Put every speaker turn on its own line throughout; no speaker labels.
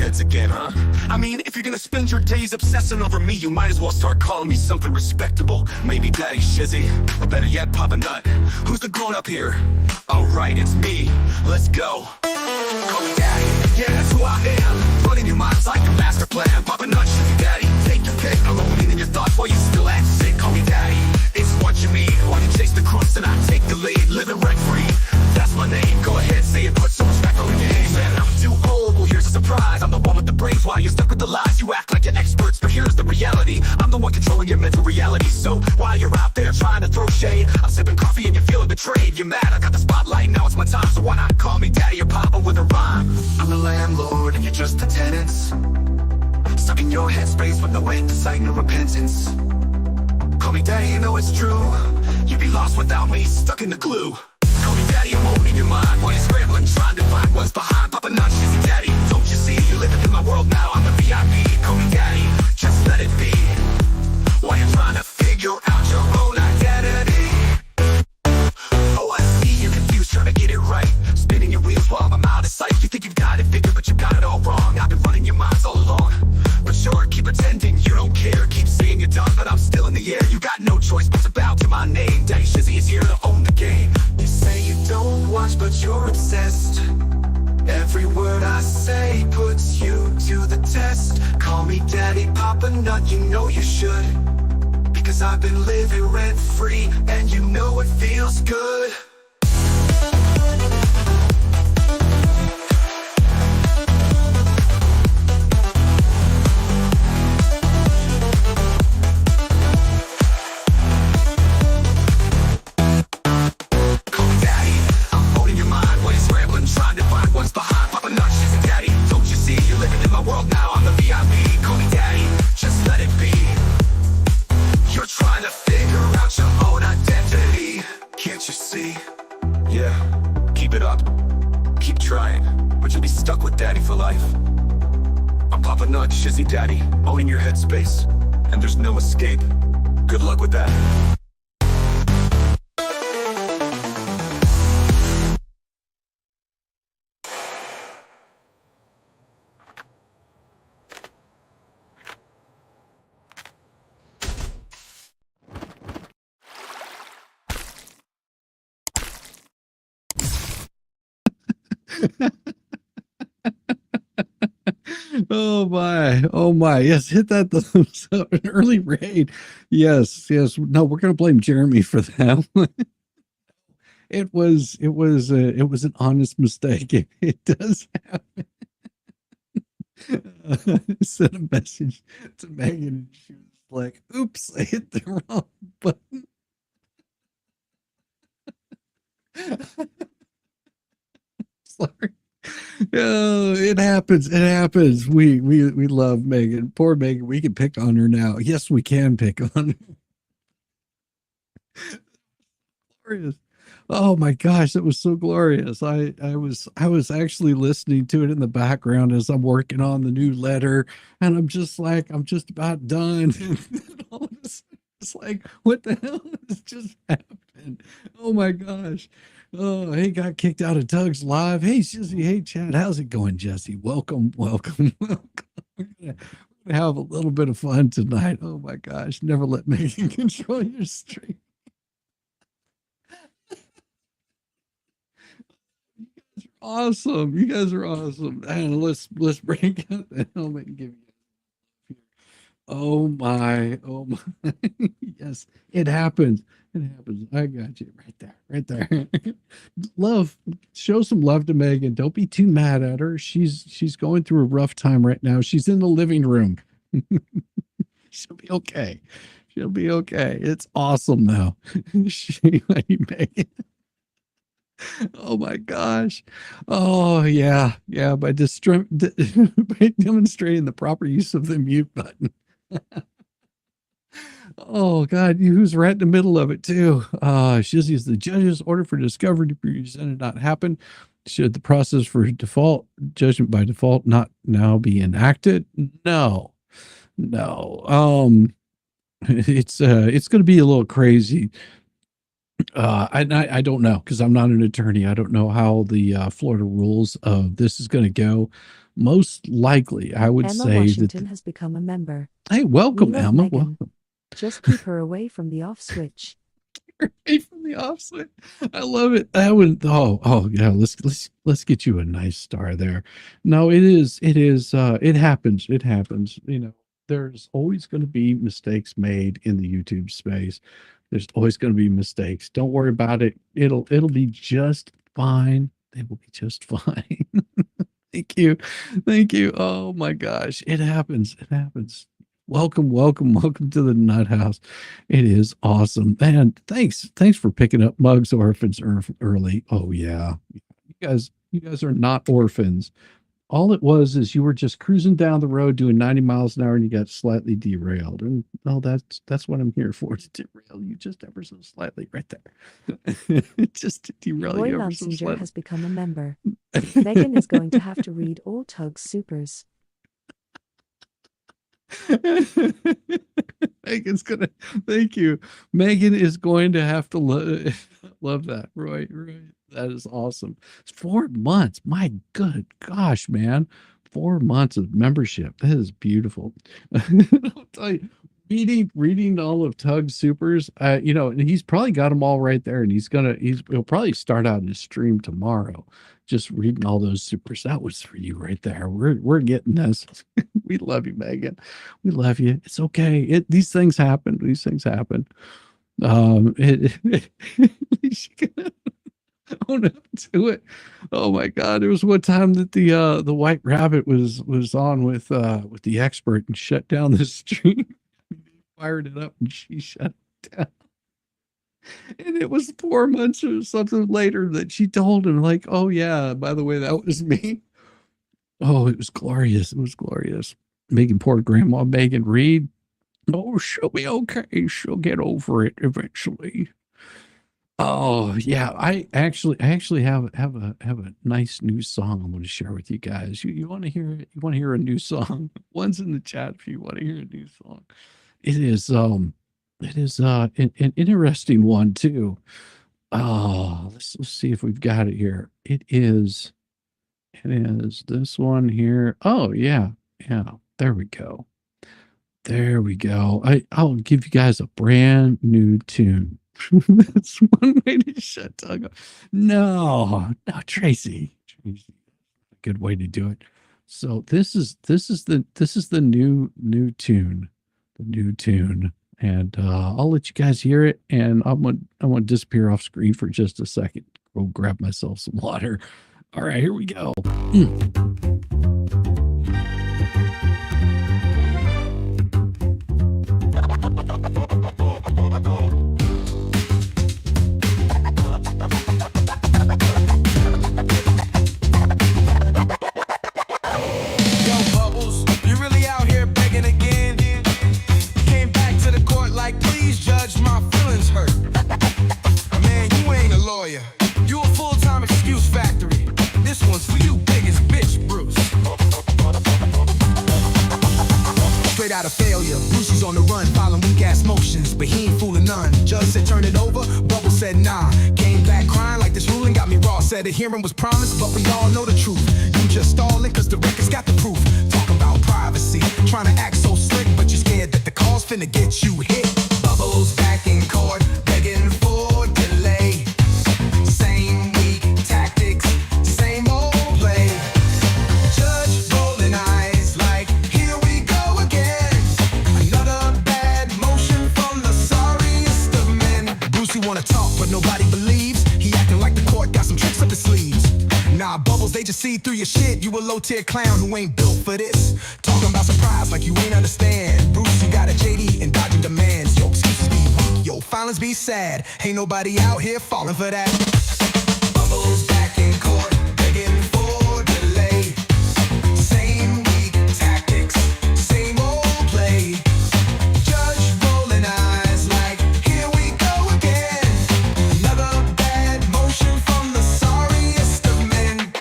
heads again, huh? I mean, if you're gonna spend your days obsessing over me, you might as well start calling me something respectable. Maybe Daddy Shizzy, or better yet, Papa Nut. Who's the grown-up here? Alright, it's me. Let's go. Call me Daddy, yeah, that's who I am. Running your minds like a master plan. Papa Nut, Shizzy Daddy, take your pick. I'm owning in your thoughts while you still act sick. Call me Daddy, it's what you mean. Why you chase the crooks and I take the lead? Living rent-free, that's my name. Go ahead, say it, put some respect on the name. Man, I'm too old, well here's a surprise. I'm the one with the brains while you're stuck with the lies. You act like you're experts, but here's the reality. I'm the one controlling your mental reality. So while you're out there trying to throw shade, I'm sipping coffee and you're feeling betrayed. You're mad, I got the spotlight, now it's my time. So why not call me Daddy or Papa with a rhyme? I'm the landlord and you're just the tenants, stuck in your headspace with no insight, no repentance. Call me Daddy, you know it's true. You'd be lost without me, stuck in the glue. Call me Daddy, I'm owning your mind while you're scrambling, trying to find what's behind. Papa Nut, Shizzy Daddy, don't you see? You're living in my world now, I'm the VIP. Call me Daddy, just let it be. While you're trying to figure out your own identity. Oh, I see you're confused, trying to get it right, spinning your wheels while I'm out of sight. You think you've got it figured, but you got it all wrong. I've been running your minds all along. But sure, keep pretending you don't care. Keep saying you're done, but I'm still in the air. You got no choice but to bow to my name. Daddy Shizzy is here to own the game. You say you don't watch, but you're obsessed. Every word I say puts you to the test. Call me Daddy, Papa Nut, you know you should. Because I've been living rent-free, and you know it feels good. Yeah, keep it up, keep trying, but you'll be stuck with Daddy for life. I'm Papa Nut, Shizzy Daddy, owning your headspace, and there's no escape. Good luck with that.
Oh my, yes, hit that thumbs up. An early raid. Yes. No, we're gonna blame Jeremy for that one. It was an honest mistake. It does happen. Sent a message to Megan and she was like, oops, I hit the wrong button. Sorry. Oh, it happens. It happens. We love Megan. Poor Megan. We can pick on her now. Yes, we can pick on her. Glorious. Oh my gosh, that was so glorious. I was actually listening to it in the background as I'm working on the new letter, and I'm just like, I'm just about done. And all of a sudden, it's like, what the hell has just happened? Oh my gosh. Oh, he got kicked out of Doug's live. Hey, Jesse. Hey, Chad. How's it going, Jesse? Welcome. We're gonna have a little bit of fun tonight. Oh my gosh. Never let Megan control your stream. Awesome. You guys are awesome. And let's break out the helmet and give you. Oh my. Yes, it happens. It happens. I got you right there. Love, show some love to Megan. Don't be too mad at her. She's going through a rough time right now. She's in the living room. She'll be okay. She'll be okay. It's awesome though. Megan. Oh my gosh. Oh yeah. By by demonstrating the proper use of the mute button. Oh God, who's right in the middle of it too? Shizzy is the judge's order for discovery to be presented not happen. Should the process for default judgment by default not now be enacted? No. It's going to be a little crazy. I don't know because I'm not an attorney. I don't know how the Florida rules of this is going to go, most likely, I would
Emma
say
Washington
that.
has become a member.
Hey,
We
welcome,
love
Emma.
Megan.
Welcome.
Just keep her away from the off switch.
Right from the offset. I love it. That would. Oh yeah. Let's get you a nice star there. No, it is. It is. It happens. It happens. You know, there's always going to be mistakes made in the YouTube space. There's always going to be mistakes. Don't worry about it. It'll be just fine. It will be just fine. Thank you. Thank you. Oh my gosh. It happens. It happens. Welcome, welcome, welcome to the Nut House. It is awesome. Man, thanks for picking up Mugs Orphans early. Oh yeah. You guys are not orphans. All it was is you were just cruising down the road doing 90 miles an hour and you got slightly derailed. And oh, that's what I'm here for, to derail you just ever so slightly right there. Just to derail
Roy
you ever so
Lansinger
slightly.
has become a member. Megan is going to have to read all Tug's supers.
Megan's gonna thank you. Megan is going to have to love that. Roy. That is awesome. It's 4 months. My good gosh, man. 4 months of membership. That is beautiful. I'll tell you, reading all of Tug's supers, you know, and he's probably got them all right there, and he'll probably start out his stream tomorrow, just reading all those supers. That was for you right there. We're getting this. We love you, Megan. We love you. It's okay. These things happen. These things happen. She's gonna own up to it. Oh my God! There was one time that the White Rabbit was on with the expert and shut down the stream. Fired it up and she shut it down. And it was 4 months or something later that she told him, like, oh yeah, by the way, that was me. Oh, it was glorious. It was glorious. Making poor Grandma Megan read. Oh, she'll be okay. She'll get over it eventually. Oh yeah, I actually have a nice new song I'm going to share with you guys. You want to hear it? You want to hear a new song? One's in the chat if you want to hear a new song. It is an interesting one too. Oh, let's see if we've got it here. It is this one here. Oh yeah. There we go. There we go. I'll give you guys a brand new tune. That's one way to shut Tug up. No, Tracy. Good way to do it. So this is the new tune. The new tune. And I'll let you guys hear it. And I'm gonna disappear off screen for just a second. Go grab myself some water. All right, here we go.
You a full-time excuse factory. This one's for you, biggest bitch, Bruce. Straight out of failure, Brucey's on the run, following weak ass motions, but he ain't fooling none. Judge said turn it over, Bubble said nah. Came back crying like this ruling got me raw. Said a hearing was promised, but we all know the truth. You just stalling cause the record's got the proof. Talk about privacy, trying to act so slick, but you're scared that the call's finna get you hit. Bubbles back in court, begging for delay. Same weak tactics, same old play. Judge rolling eyes like, here we go again. Another bad motion from the sorriest of men. Brucey wanna talk, but nobody believes. He acting like the court got some tricks up his sleeves. Nah, Bubbles, they just see through your shit. You a low-tier clown who ain't built for this. Talking about surprise like you ain't understand. Bruce, you got a JD and dodging demands. Yo, excuses be weak, yo, filings be sad. Ain't nobody out here falling for that. Bubbles back in court, begging for delay. Same weak tactics, same old play. Judge rolling eyes like, here we go again. Another bad motion from the sorriest of men.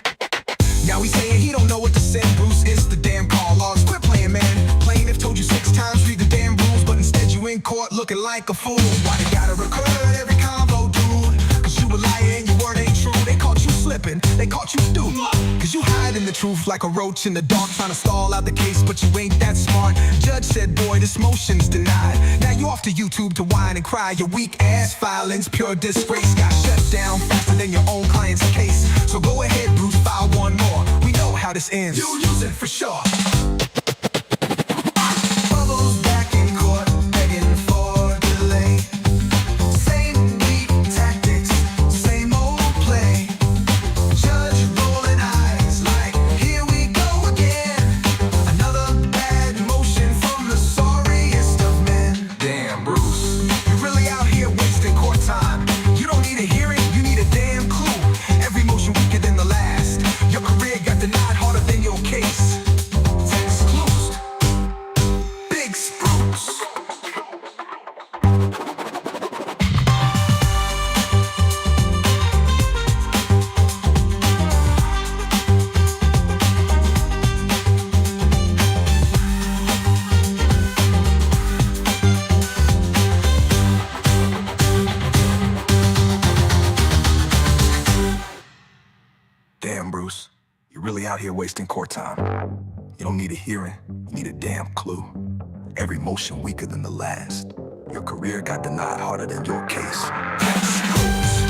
Now he's saying he don't know what to send. Bruce is the damn call logs. Quit playing, man. Plaintiff told you 6 times, read the damn rules, but instead you in court looking like a fool. Why they gotta record every combo, dude? Cause you were lying, your word ain't true. They caught you slipping, they caught you stupid.
Cause you hiding the truth like a roach in the dark, trying to stall out the case, but you ain't that smart. Judge said, boy, this motion's denied. Now you off to YouTube to whine and cry. Your weak ass filings, pure disgrace, got shut down faster than your own client's case. So go ahead, Bruce, file one more. We know how this ends. You lose it for sure. Bubbles back in court, begging for delay. Same weak tactics, same old play. Judge rolling eyes like, here we go again. Another bad motion from the sorriest of men. Damn, Bruce, you're really out here wasting court time. You don't need a hearing, you need a damn clue. Every motion weaker than the last. Your career got denied harder than your case. Text closed. Big spruce. Damn, Bruce, you're really out here wasting court time. You don't need a hearing, you need a damn clue. Every motion weaker than the last. Your career got denied harder than your case. That's close.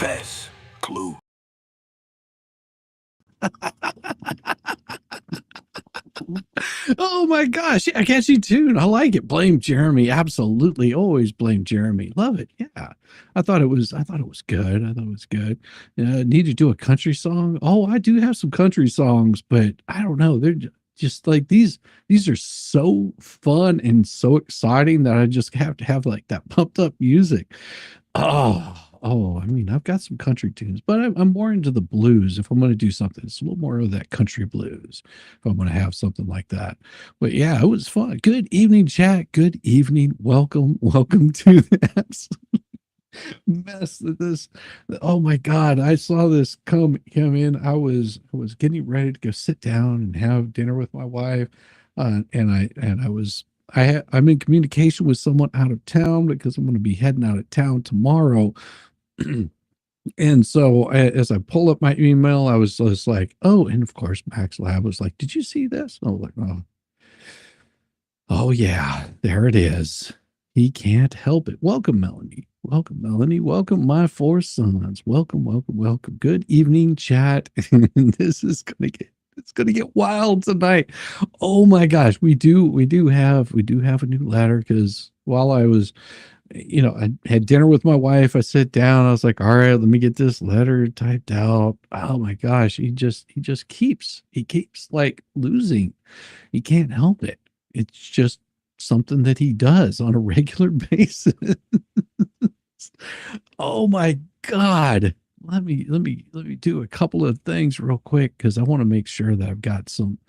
Best clue.
Oh my gosh, yeah, catchy tune. I like it. Blame Jeremy. Absolutely. Always blame Jeremy. Love it. Yeah. I thought it was good. I thought it was good. Need to do a country song. Oh, I do have some country songs, but I don't know. They're just like these are so fun and so exciting that I just have to have like that pumped up music. I mean, I've got some country tunes, but I'm more into the blues. If I'm going to do something, it's a little more of that country blues. If I'm going to have something like that. But yeah, it was fun. Good evening, chat. Good evening. Welcome to the absolute mess that this. Oh my God, I saw this come in. I was getting ready to go sit down and have dinner with my wife, I'm in communication with someone out of town because I'm going to be heading out of town tomorrow. And so as I pull up my email, I was just like, oh, and of course, Max Lab was like, did you see this? I was like, oh yeah, there it is. He can't help it. Welcome, Melanie. Welcome, Melanie. Welcome, my four sons. Welcome. Good evening, chat. This is it's gonna get wild tonight. Oh my gosh, we do have a new letter because while I was, I had dinner with my wife. I sat down. I was like, all right, let me get this letter typed out. Oh my gosh, he keeps like losing. He can't help it. It's just something that he does on a regular basis. Oh my God. Let me do a couple of things real quick because I want to make sure that I've got some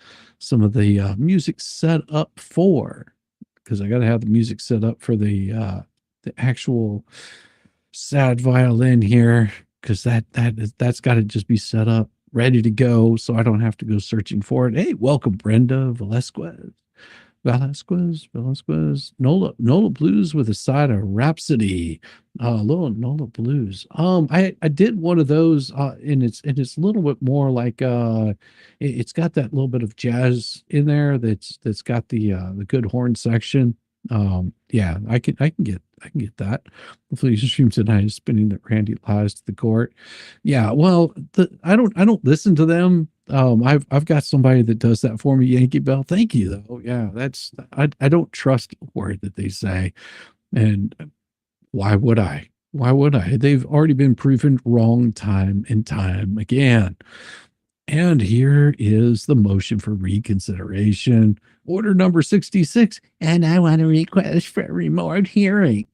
of the music set up because I got to have the music set up for the actual sad violin here because that's got to just be set up ready to go so I don't have to go searching for it. Hey, welcome Brenda Velasquez. Nola Blues with a side of Rhapsody. Little Nola Blues. I did one of those and it's a little bit more like it's got that little bit of jazz in there that's got the good horn section. Yeah, I can get that. Hopefully your stream tonight is spinning that Randy lies to the court. Yeah, well, I don't listen to them. I've got somebody that does that for me, Yankee Bell. Thank you though. Yeah, I don't trust a word that they say. And why would I? They've already been proven wrong time and time again. And here is the motion for reconsideration. Order number 66. And I want to request for a remote hearing.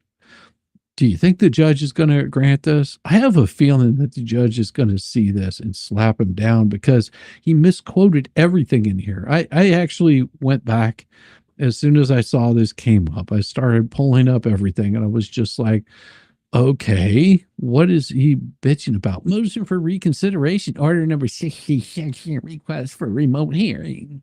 Do you think the judge is going to grant this? I have a feeling that the judge is going to see this and slap him down because he misquoted everything in here. I actually went back As soon as I saw this came up, I started pulling up everything, and I was just like, okay, what is he bitching about? Motion for reconsideration, order number 66, request for remote hearing.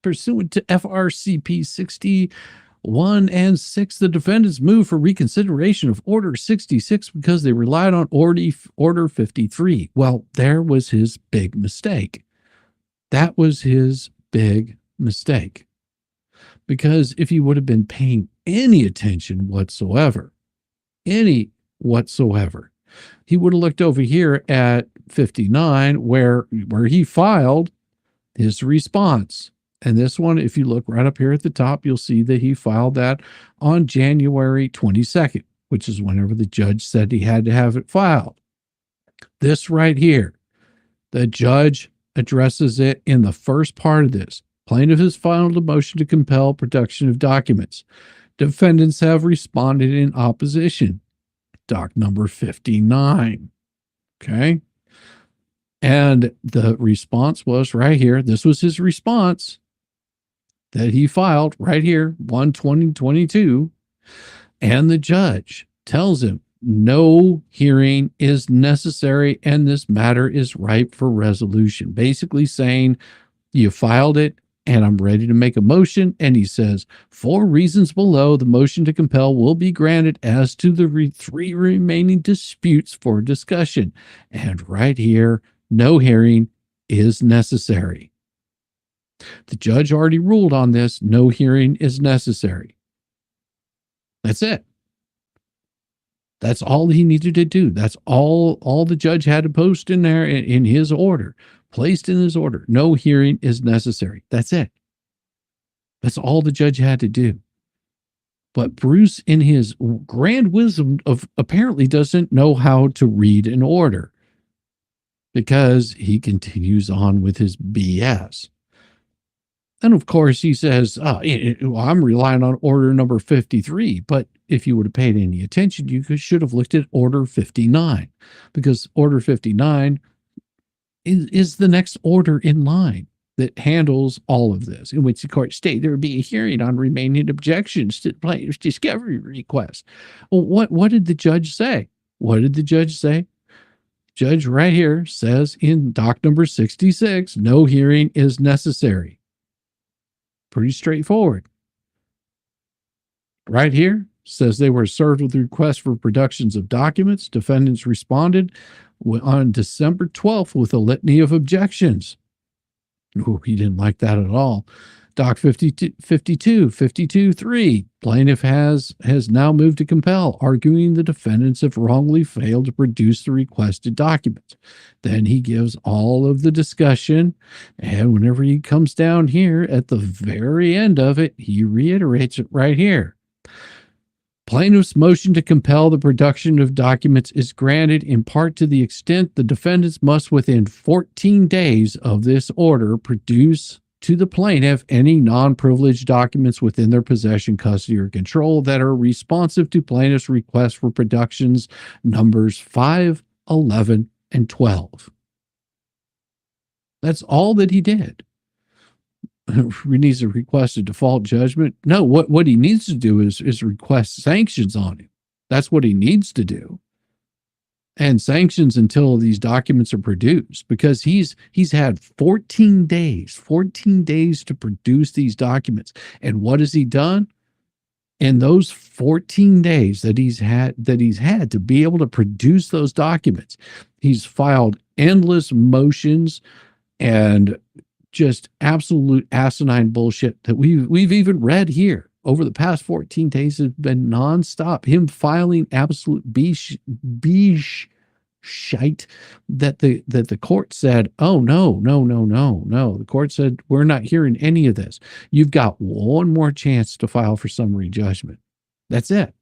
Pursuant to FRCP 61 and 6, the defendants move for reconsideration of Order 66 because they relied on Order 53. Well, there was his big mistake. That was his big mistake. Because if he would have been paying any attention whatsoever, he would have looked over here at 59 where he filed his response. And this one, if you look right up here at the top, you'll see that he filed that on January 22nd, which is whenever the judge said he had to have it filed. This right here, the judge addresses it in the first part of this. Plaintiff has filed a motion to compel production of documents. Defendants have responded in opposition. Doc number 59. Okay. And the response was right here. This was his response that he filed right here, 1/20/22. And the judge tells him no hearing is necessary and this matter is ripe for resolution. Basically saying, you filed it and I'm ready to make a motion. And he says, for reasons below, the motion to compel will be granted as to the three remaining disputes for discussion. And right here, no hearing is necessary. The judge already ruled on this. No hearing is necessary. That's it. That's all he needed to do. That's all the judge had to post in there in his order, placed in his order. No hearing is necessary. That's it. That's all the judge had to do. But Bruce, in his grand wisdom of apparently doesn't know how to read an order because he continues on with his BS. And of course, he says, I'm relying on order number 53. But if you would have paid any attention, you should have looked at order 59, because order 59 is the next order in line that handles all of this, in which the court state there would be a hearing on remaining objections to the plaintiff's discovery request. Well, what did the judge say? What did the judge say? Judge right here says in doc number 66, no hearing is necessary. Pretty straightforward. Right here says they were served with a request for productions of documents. Defendants responded on December 12th with a litany of objections. Oh, he didn't like that at all. Doc 52-3. Plaintiff has now moved to compel, arguing the defendants have wrongly failed to produce the requested documents. Then he gives all of the discussion, and whenever he comes down here at the very end of it, he reiterates it right here. Plaintiff's motion to compel the production of documents is granted in part to the extent the defendants must within 14 days of this order produce to the plaintiff any non-privileged documents within their possession, custody, or control that are responsive to plaintiff's request for productions numbers 5, 11, and 12. That's all that he did. He needs to request a default judgment. No, what he needs to do is request sanctions on him. That's what he needs to do. And sanctions until these documents are produced, because he's had 14 days to produce these documents. And what has he done? In those 14 days that he's had to be able to produce those documents, he's filed endless motions and just absolute asinine bullshit that we've even read here over the past 14 days has been nonstop. Him filing absolute beige shite that the court said, oh, no. The court said, we're not hearing any of this. You've got one more chance to file for summary judgment. That's it.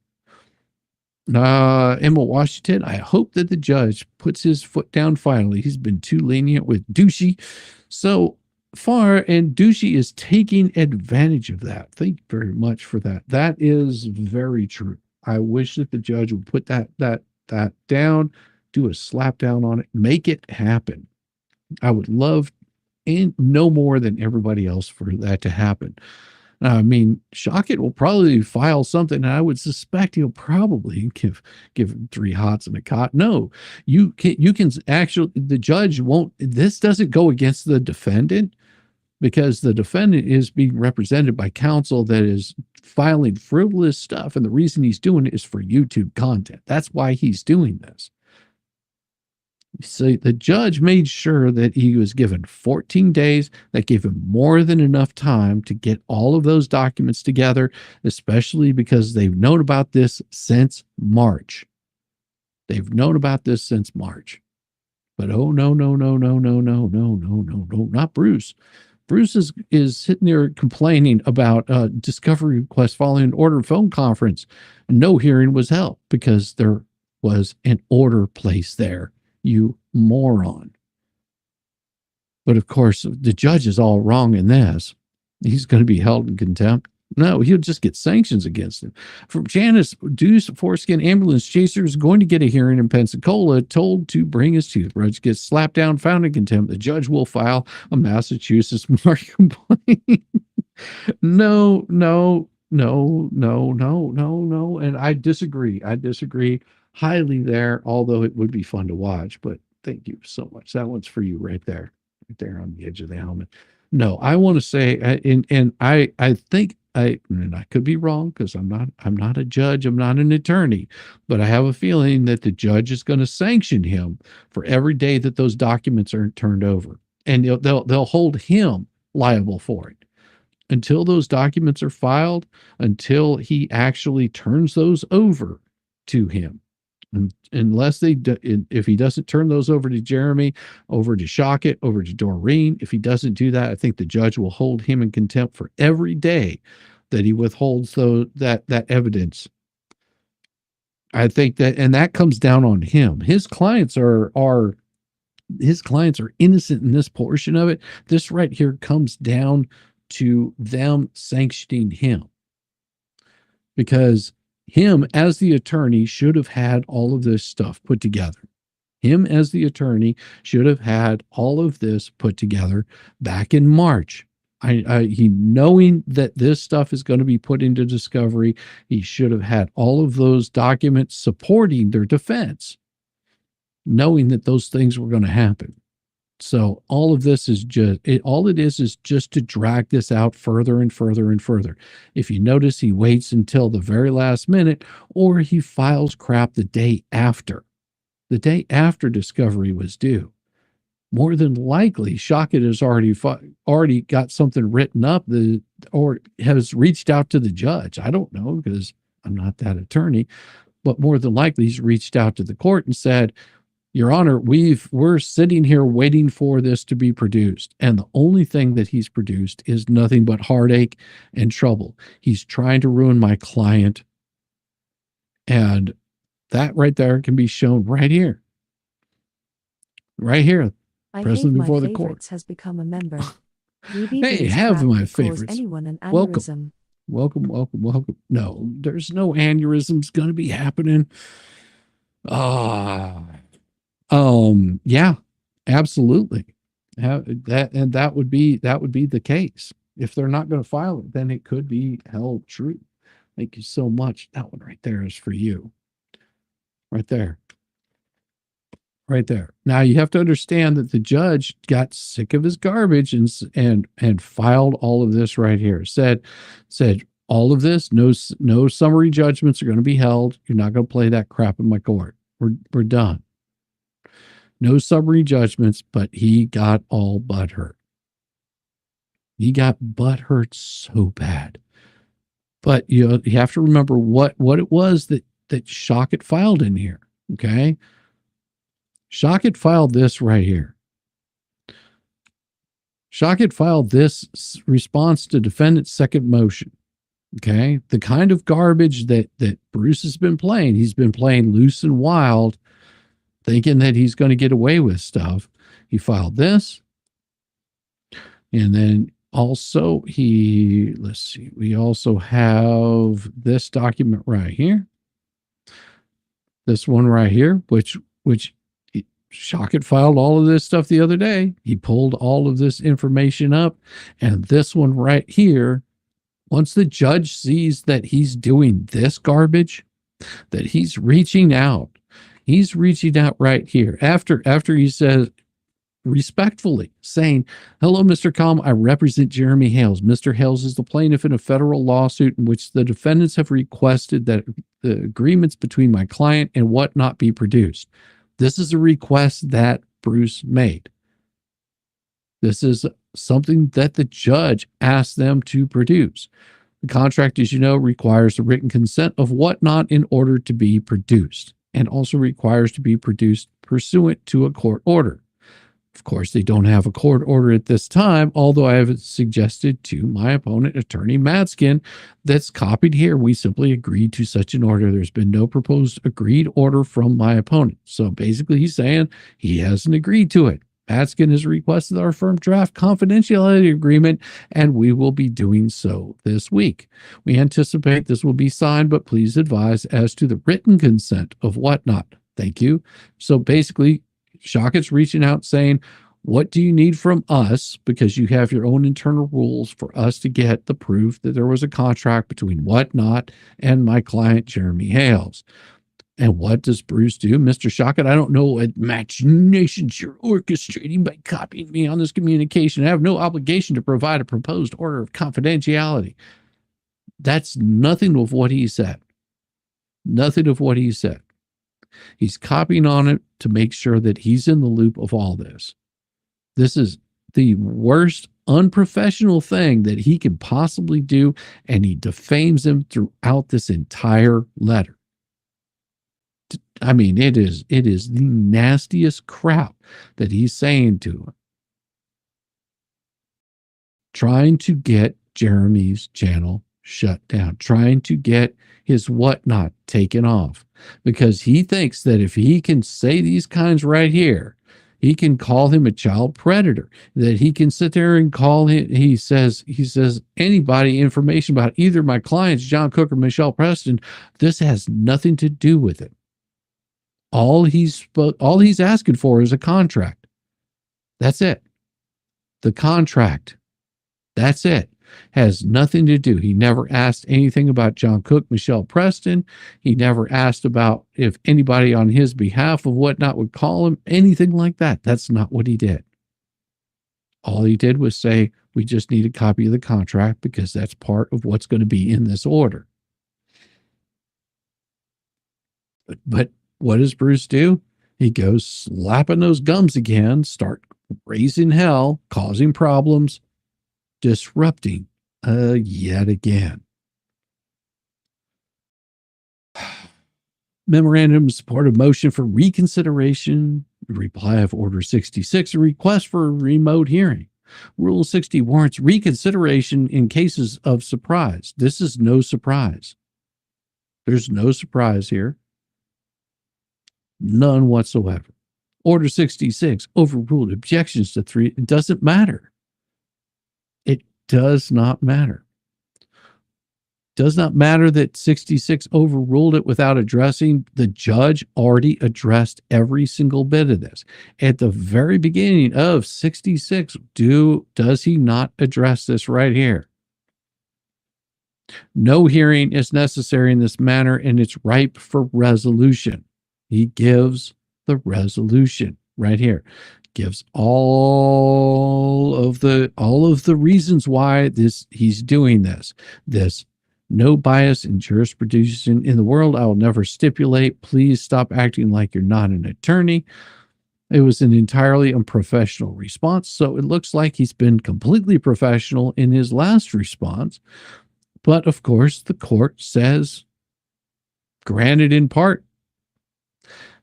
Emma Washington, I hope that the judge puts his foot down finally. He's been too lenient with Douchey so far, and Douchey is taking advantage of that. Thank you very much for that. That is very true. I wish that the judge would put that down, do a slap down on it, make it happen. I would love, and no more than everybody else, for that to happen. I mean, Shockett will probably file something, and I would suspect he'll probably give him 3 hots and a cot. No, you can actually, the judge won't, this doesn't go against the defendant, because the defendant is being represented by counsel that is filing frivolous stuff. And the reason he's doing it is for YouTube content. That's why he's doing this. So the judge made sure that he was given 14 days. That gave him more than enough time to get all of those documents together, especially because they've known about this since March. They've known about this since March. But oh, no, not Bruce. Bruce is sitting there complaining about discovery request following an order phone conference. No hearing was held because there was an order placed there, you moron. But of course, the judge is all wrong in this. He's going to be held in contempt. No, he'll just get sanctions against him. From Janice, Deuce Foreskin ambulance chaser is going to get a hearing in Pensacola, told to bring his toothbrush, gets slapped down, found in contempt. The judge will file a Massachusetts mark complaint. No. And I disagree. I disagree highly there, although it would be fun to watch. But thank you so much. That one's for you right there on the edge of the helmet. No, I want to say, and I think, and I could be wrong because I'm not a judge, I'm not an attorney, but I have a feeling that the judge is going to sanction him for every day that those documents are turned over, and they'll hold him liable for it until those documents are filed, until he actually turns those over to him. Unless if he doesn't turn those over to Jeremy, over to Shockett, over to Doreen, if he doesn't do that, I think the judge will hold him in contempt for every day that he withholds that evidence. I think that, and that comes down on him. His clients are innocent in this portion of it. This right here comes down to them sanctioning him, because him as the attorney should have had all of this stuff put together. Him as the attorney should have had all of this put together back in March. He, knowing that this stuff is going to be put into discovery, he should have had all of those documents supporting their defense, knowing that those things were going to happen. So all of this is all it is just to drag this out further and further and further. If you notice, he waits until the very last minute, or he files crap the day after discovery was due. More than likely, Shockett has already got something written up or has reached out to the judge. I don't know, because I'm not that attorney, but more than likely he's reached out to the court and said, Your Honor, we're sitting here waiting for this to be produced. And the only thing that he's produced is nothing but heartache and trouble. He's trying to ruin my client. And that right there can be shown right here. Right here.
I
Present
hate
before
my
the court.
favorites has become a member.
Hey, have my favorites.
Anyone an
Welcome.
aneurysm.
Welcome. No, there's no aneurysms going to be happening. Yeah, absolutely. That would be the case. If they're not going to file it, then it could be held true. Thank you so much. That one right there is for you. Right there. Right there. Now you have to understand that the judge got sick of his garbage and filed all of this right here. Said all of this, no summary judgments are going to be held. You're not going to play that crap in my court. We're done. No summary judgments, but he got all butthurt. He got butthurt so bad. But you have to remember what it was that Shockett filed in here. Okay. Shockett filed this right here. Shockett filed this response to defendant's second motion. Okay. The kind of garbage that Bruce has been playing. He's been playing loose and wild, thinking that he's going to get away with stuff. He filed this. And then also let's see, we also have this document right here. This one right here, which Shockett filed all of this stuff the other day. He pulled all of this information up. And this one right here Once the judge sees that he's doing this garbage, that he's reaching out right here after he says, respectfully saying, hello, Mr. Calm, I represent Jeremy Hales. Mr. Hales is the plaintiff in a federal lawsuit in which the defendants have requested that the agreements between my client and whatnot be produced. This is a request that Bruce made. This is something that the judge asked them to produce. The contract, as you know, requires the written consent of whatnot in order to be produced, and also requires to be produced pursuant to a court order. Of course, they don't have a court order at this time, although I have suggested to my opponent, Attorney Madskin, that's copied here. We simply agreed to such an order. There's been no proposed agreed order from my opponent. So basically, he's saying he hasn't agreed to it. Madskin has requested our firm draft confidentiality agreement, and we will be doing so this week. We anticipate this will be signed, but please advise as to the written consent of whatnot. Thank you. So basically, Shockett's reaching out saying, what do you need from us? Because you have your own internal rules for us to get the proof that there was a contract between whatnot and my client, Jeremy Hales. And what does Bruce do? Mr. Shockett, I don't know what machinations you're orchestrating by copying me on this communication. I have no obligation to provide a proposed order of confidentiality. That's nothing of what he said. Nothing of what he said. He's copying on it to make sure that he's in the loop of all this. This is the worst unprofessional thing that he can possibly do, and he defames him throughout this entire letter. I mean, it is the nastiest crap that he's saying to him. Trying to get Jeremy's channel shut down, trying to get his whatnot taken off, because he thinks that if he can say these kinds right here, he can call him a child predator, that he can sit there and call him, he says anybody information about either my clients, John Cook or Michelle Preston, this has nothing to do with it. All he's asking for is a contract. That's it. The contract. That's it. Has nothing to do. He never asked anything about John Cook, Michelle Preston. He never asked about if anybody on his behalf of whatnot would call him, anything like that. That's not what he did. All he did was say, we just need a copy of the contract because that's part of what's going to be in this order. But what does Bruce do? He goes slapping those gums again, start raising hell, causing problems, disrupting yet again. Memorandum of support of motion for reconsideration, reply of Order 66, a request for a remote hearing. Rule 60 warrants reconsideration in cases of surprise. This is no surprise. There's no surprise here. None whatsoever. Order 66 overruled objections to 3. It doesn't matter. It does not matter. Does not matter that 66 overruled it without addressing. The judge already addressed every single bit of this. At the very beginning of 66, does he not address this right here? No hearing is necessary in this manner, and it's ripe for resolution. He gives the resolution right here. Gives all of the reasons why he's doing this. This no bias in jurisprudence in the world. I will never stipulate. Please stop acting like you're not an attorney. It was an entirely unprofessional response. So it looks like he's been completely professional in his last response. But of course, the court says, granted in part,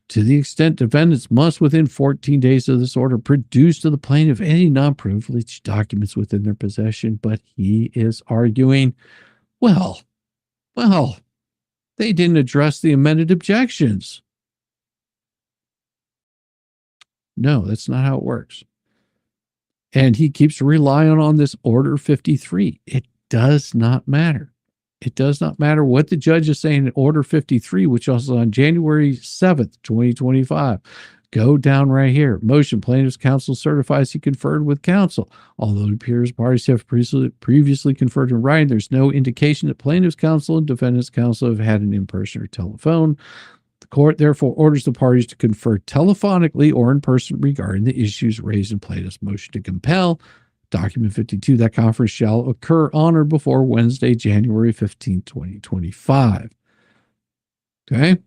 to the extent defendants must, within 14 days of this order, produce to the plaintiff any non-privileged documents within their possession. But he is arguing, well, they didn't address the amended objections. No, that's not how it works. And he keeps relying on this Order 53. It does not matter. It does not matter what the judge is saying in Order 53, which was on January 7th, 2025. Go down right here. Motion. Plaintiff's counsel certifies he conferred with counsel. Although it appears parties have previously conferred in writing, there's no indication that plaintiff's counsel and defendant's counsel have had an in-person or telephone. The court therefore orders the parties to confer telephonically or in person regarding the issues raised in plaintiff's motion to compel. Document 52, that conference shall occur on or before Wednesday, January 15, 2025. Okay?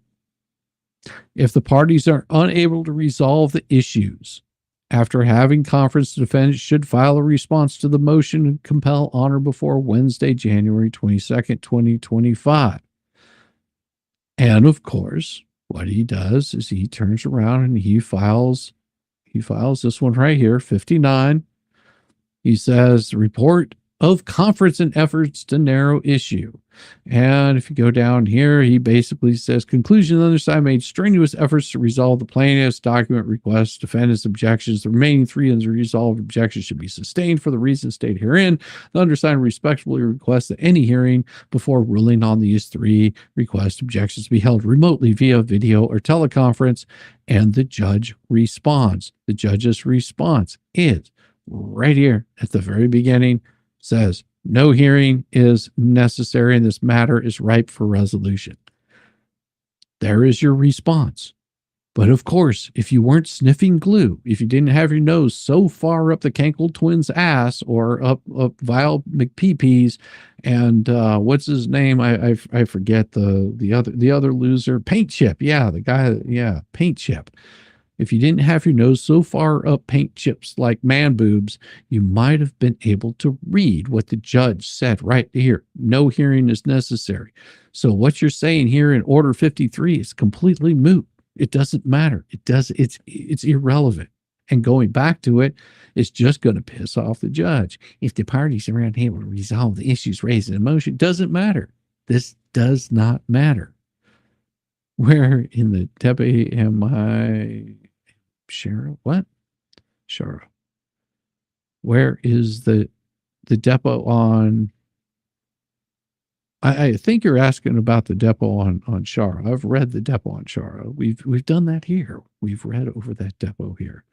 If the parties are unable to resolve the issues after having conference, the defendant should file a response to the motion and compel on or before Wednesday, January 22nd, 2025. And of course, what he does is he turns around and he files this one right here, 59. He says, report of conference and efforts to narrow issue. And if you go down here, he basically says, conclusion, the other side made strenuous efforts to resolve the plaintiff's document requests, defendant's objections. The remaining three unresolved objections should be sustained for the reasons stated herein. The undersigned respectfully requests that any hearing before ruling on these three request objections be held remotely via video or teleconference. And the judge responds. The judge's response is right here at the very beginning, says, no hearing is necessary and this matter is ripe for resolution. There is your response. But of course, if you weren't sniffing glue, if you didn't have your nose so far up the Kenkel twins' ass or up Vile McPeepees and what's his name? I forget the other loser, Paint Chip. Yeah, the guy, yeah, Paint Chip. If you didn't have your nose so far up Paint Chip's like man boobs, you might have been able to read what the judge said right here. No hearing is necessary. So what you're saying here in Order 53 is completely moot. It doesn't matter. It's irrelevant. And going back to it, it's just going to piss off the judge. If the parties around here will resolve the issues raised in the motion, doesn't matter. This does not matter. Where in the Tepe am I? Shara? What? Shara. Where is the depot on? I think you're asking about the depot on Shara. I've read the depot on Shara. We've done that here. We've read over that depot here.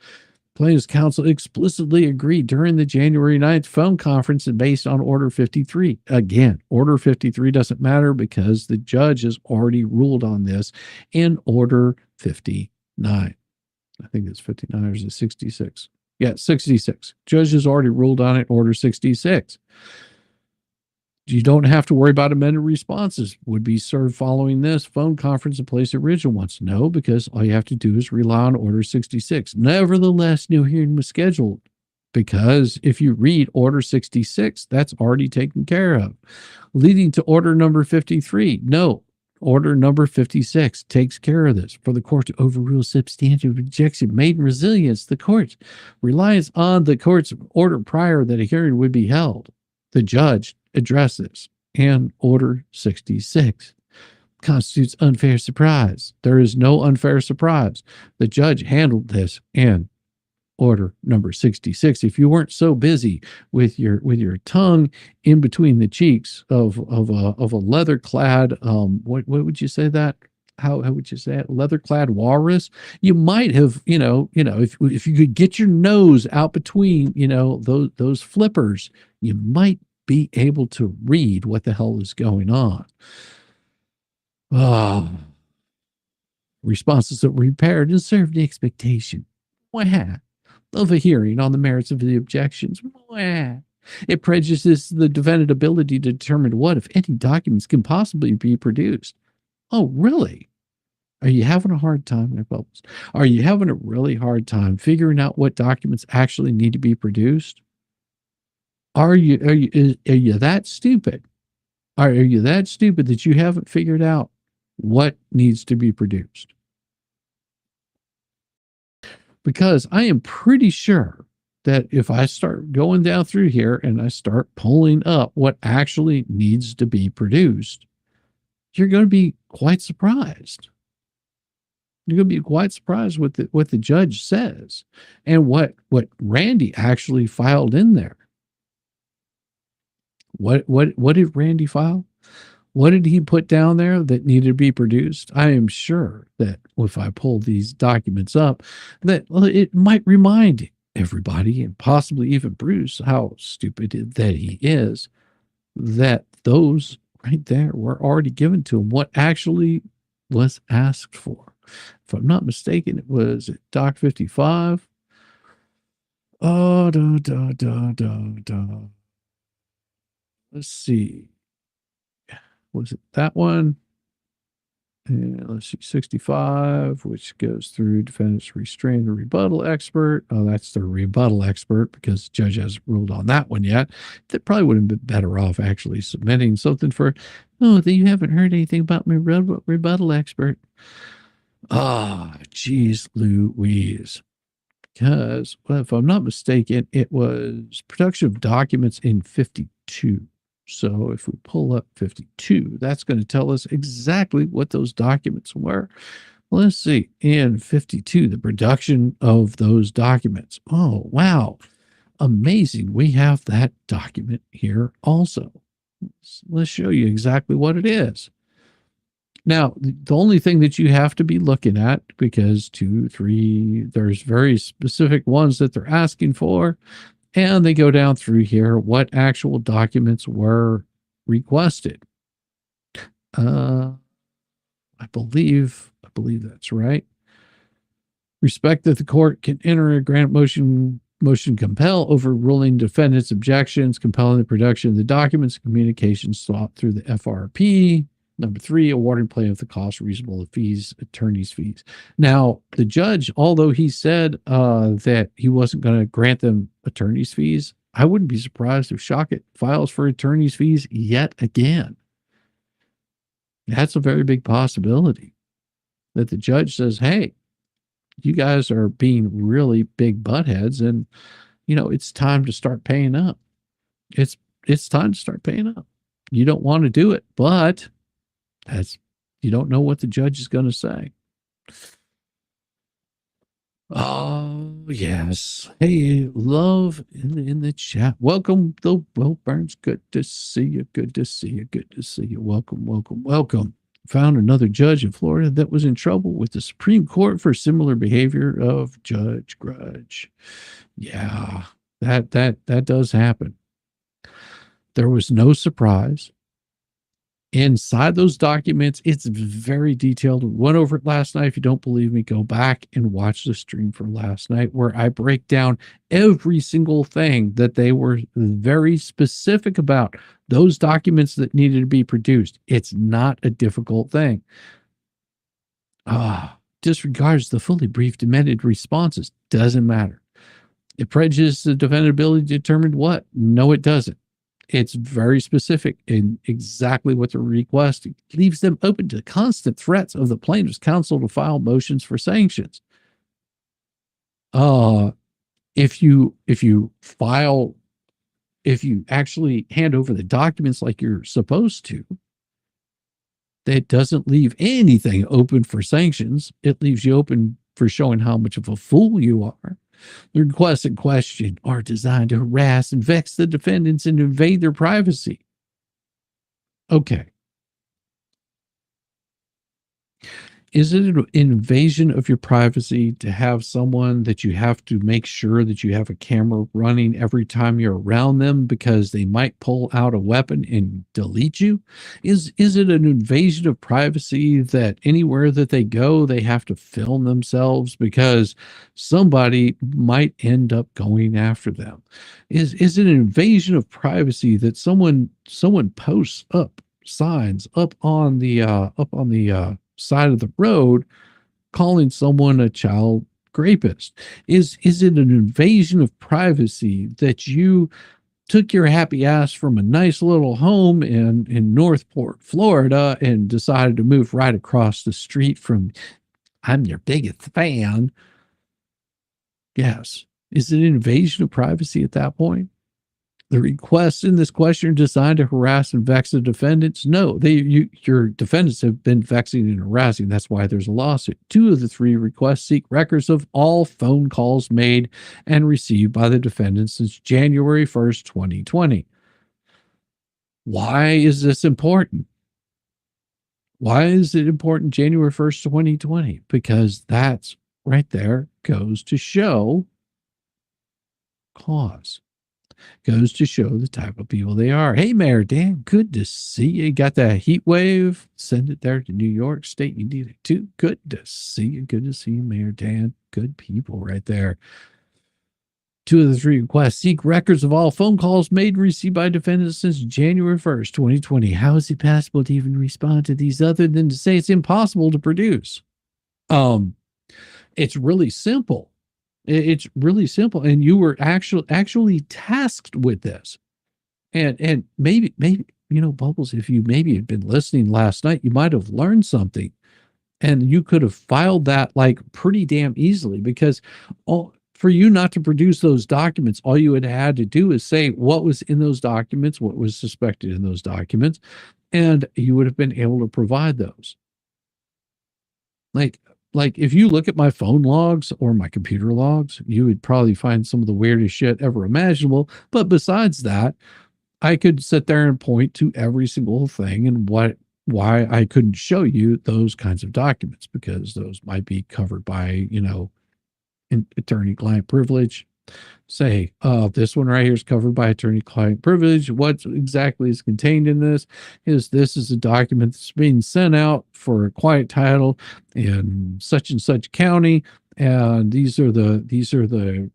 Plaintiff's counsel explicitly agreed during the January 9th phone conference and based on Order 53. Again, Order 53 doesn't matter because the judge has already ruled on this in Order 59. I think it's 59 or is it 66? Yeah, 66. Judge has already ruled on it, Order 66. You don't have to worry about amended responses. Would be served following this phone conference and place the original ones. No, because all you have to do is rely on Order 66. Nevertheless, no hearing was scheduled because if you read Order 66, that's already taken care of. Leading to Order number 53. No, Order number 56 takes care of this. For the court to overrule substantive objection made in resilience, the court relies on the court's order prior that a hearing would be held. The judge addresses and Order 66 constitutes unfair surprise. There is no unfair surprise. The judge handled this in Order number 66. If you weren't so busy with your tongue in between the cheeks of a leather-clad what would you say that? How would you say it? Leather-clad walrus. You might have if you could get your nose out between those flippers, you might be able to read what the hell is going on. Responses that were repaired and served the expectation of a hearing on the merits of the objections. It prejudices the defendant's ability to determine what, if any, documents can possibly be produced. Oh, really? Are you having a hard time, my bubbles? Are you having a really hard time figuring out what documents actually need to be produced? Are you that stupid? Are you that stupid that you haven't figured out what needs to be produced? Because I am pretty sure that if I start going down through here and I start pulling up what actually needs to be produced, you're going to be quite surprised. You're going to be quite surprised with what the judge says and what Randy actually filed in there. What did Randy file? What did he put down there that needed to be produced? I am sure that if I pull these documents up, that it might remind everybody and possibly even Bruce how stupid that he is, that those right there were already given to him, what actually was asked for. If I'm not mistaken, it was Doc 55. Oh, let's see. Was it that one? And let's see, 65, which goes through defendant's restraint or rebuttal expert. Oh, that's the rebuttal expert because the judge hasn't ruled on that one yet. That probably would have been better off actually submitting something for, oh, you haven't heard anything about my rebuttal expert. Ah, geez, Louise. Because, well, if I'm not mistaken, it was production of documents in 52. So if we pull up 52, that's going to tell us exactly what those documents were. Let's see. In 52, the production of those documents. Oh, wow. Amazing. We have that document here also. Let's show you exactly what it is. Now, the only thing that you have to be looking at, because 2, 3, there's very specific ones that they're asking for, and they go down through here what actual documents were requested. I believe that's right. Respect that the court can enter a grant motion compel overruling defendant's objections, compelling the production of the documents and communications sought through the FRP. Number 3, awarding plaintiff the cost reasonable fees, attorney's fees. Now, the judge, although he said that he wasn't going to grant them attorney's fees, I wouldn't be surprised if Shockett files for attorney's fees yet again. That's a very big possibility that the judge says, hey, you guys are being really big buttheads and, it's time to start paying up. It's time to start paying up. You don't want to do it, but you don't know what the judge is going to say. Oh, yes. Hey, love in the chat. Welcome, though. Well, Burns, good to see you. Good to see you. Good to see you. Welcome, welcome, welcome. Found another judge in Florida that was in trouble with the Supreme Court for similar behavior of Judge Grudge. Yeah, that does happen. There was no surprise. Inside those documents, it's very detailed. Went over it last night. If you don't believe me, go back and watch the stream from last night where I break down every single thing that they were very specific about. Those documents that needed to be produced. It's not a difficult thing. Disregards the fully briefed amended responses. Doesn't matter. It prejudices the defendant's ability to determine what? No, it doesn't. It's very specific in exactly what they're requesting. It leaves them open to constant threats of the plaintiff's counsel to file motions for sanctions. If you actually hand over the documents like you're supposed to, that doesn't leave anything open for sanctions. It leaves you open for showing how much of a fool you are. The requests in question are designed to harass and vex the defendants and invade their privacy. Okay. Is it an invasion of your privacy to have someone that you have to make sure that you have a camera running every time you're around them because they might pull out a weapon and delete you? Is it an invasion of privacy that anywhere that they go, they have to film themselves because somebody might end up going after them? Is it an invasion of privacy that someone posts up signs up on the side of the road calling someone a child rapist? Is it an invasion of privacy that you took your happy ass from a nice little home in Northport, Florida, and decided to move right across the street from, I'm your biggest fan? Yes. Is it an invasion of privacy at that point? The requests in this question are designed to harass and vex the defendants? No, your defendants have been vexing and harassing. That's why there's a lawsuit. 2 of the 3 requests seek records of all phone calls made and received by the defendants since January 1st, 2020. Why is this important? Why is it important January 1st, 2020? Because that's right there goes to show cause. Goes to show the type of people they are. Hey, Mayor Dan, good to see you. Got that heat wave? Send it there to New York State. You need it too. Good to see you. Good to see you, Mayor Dan. Good people right there. 2 of the 3 requests seek records of all phone calls made and received by defendants since January 1st, 2020. How is it possible to even respond to these other than to say it's impossible to produce? It's really simple. It's really simple. And you were actually tasked with this. And maybe, Bubbles, if you maybe had been listening last night, you might have learned something. And you could have filed that like pretty damn easily, because for you not to produce those documents, all you had to do is say what was in those documents, what was suspected in those documents, and you would have been able to provide those. Like if you look at my phone logs or my computer logs, you would probably find some of the weirdest shit ever imaginable. But besides that, I could sit there and point to every single thing and why I couldn't show you those kinds of documents, because those might be covered by, attorney-client privilege. Say, this one right here is covered by attorney-client privilege. What exactly is contained in this is a document that's being sent out for a quiet title in such and such county, and these are the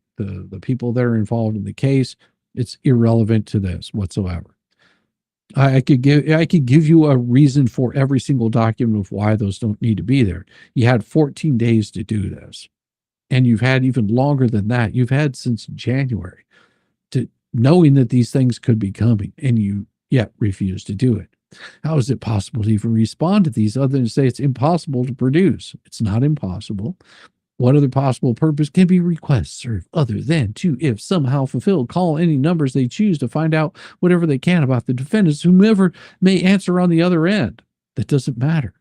people that are involved in the case. It's irrelevant to this whatsoever. I could give you a reason for every single document of why those don't need to be there. You had 14 days to do this. And you've had even longer than that. You've had since January, to knowing that these things could be coming, and you yet refuse to do it. How is it possible to even respond to these other than to say it's impossible to produce? It's not impossible. What other possible purpose can be requests serve other than to, if somehow fulfilled, call any numbers they choose to find out whatever they can about the defendants, whomever may answer on the other end? That doesn't matter.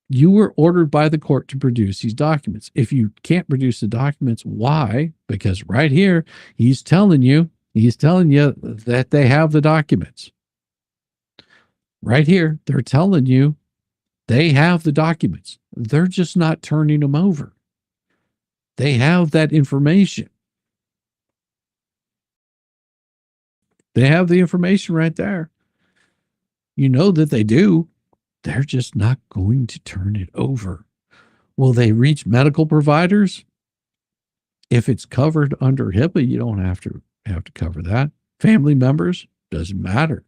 You were ordered by the court to produce these documents. If you can't produce the documents, why? Because right here, he's telling you that they have the documents. Right here, they're telling you they have the documents. They're just not turning them over. They have that information. They have the information right there. You know that they do. They're just not going to turn it over. Will they reach medical providers? If it's covered under HIPAA, you don't have to cover that. Family members, doesn't matter.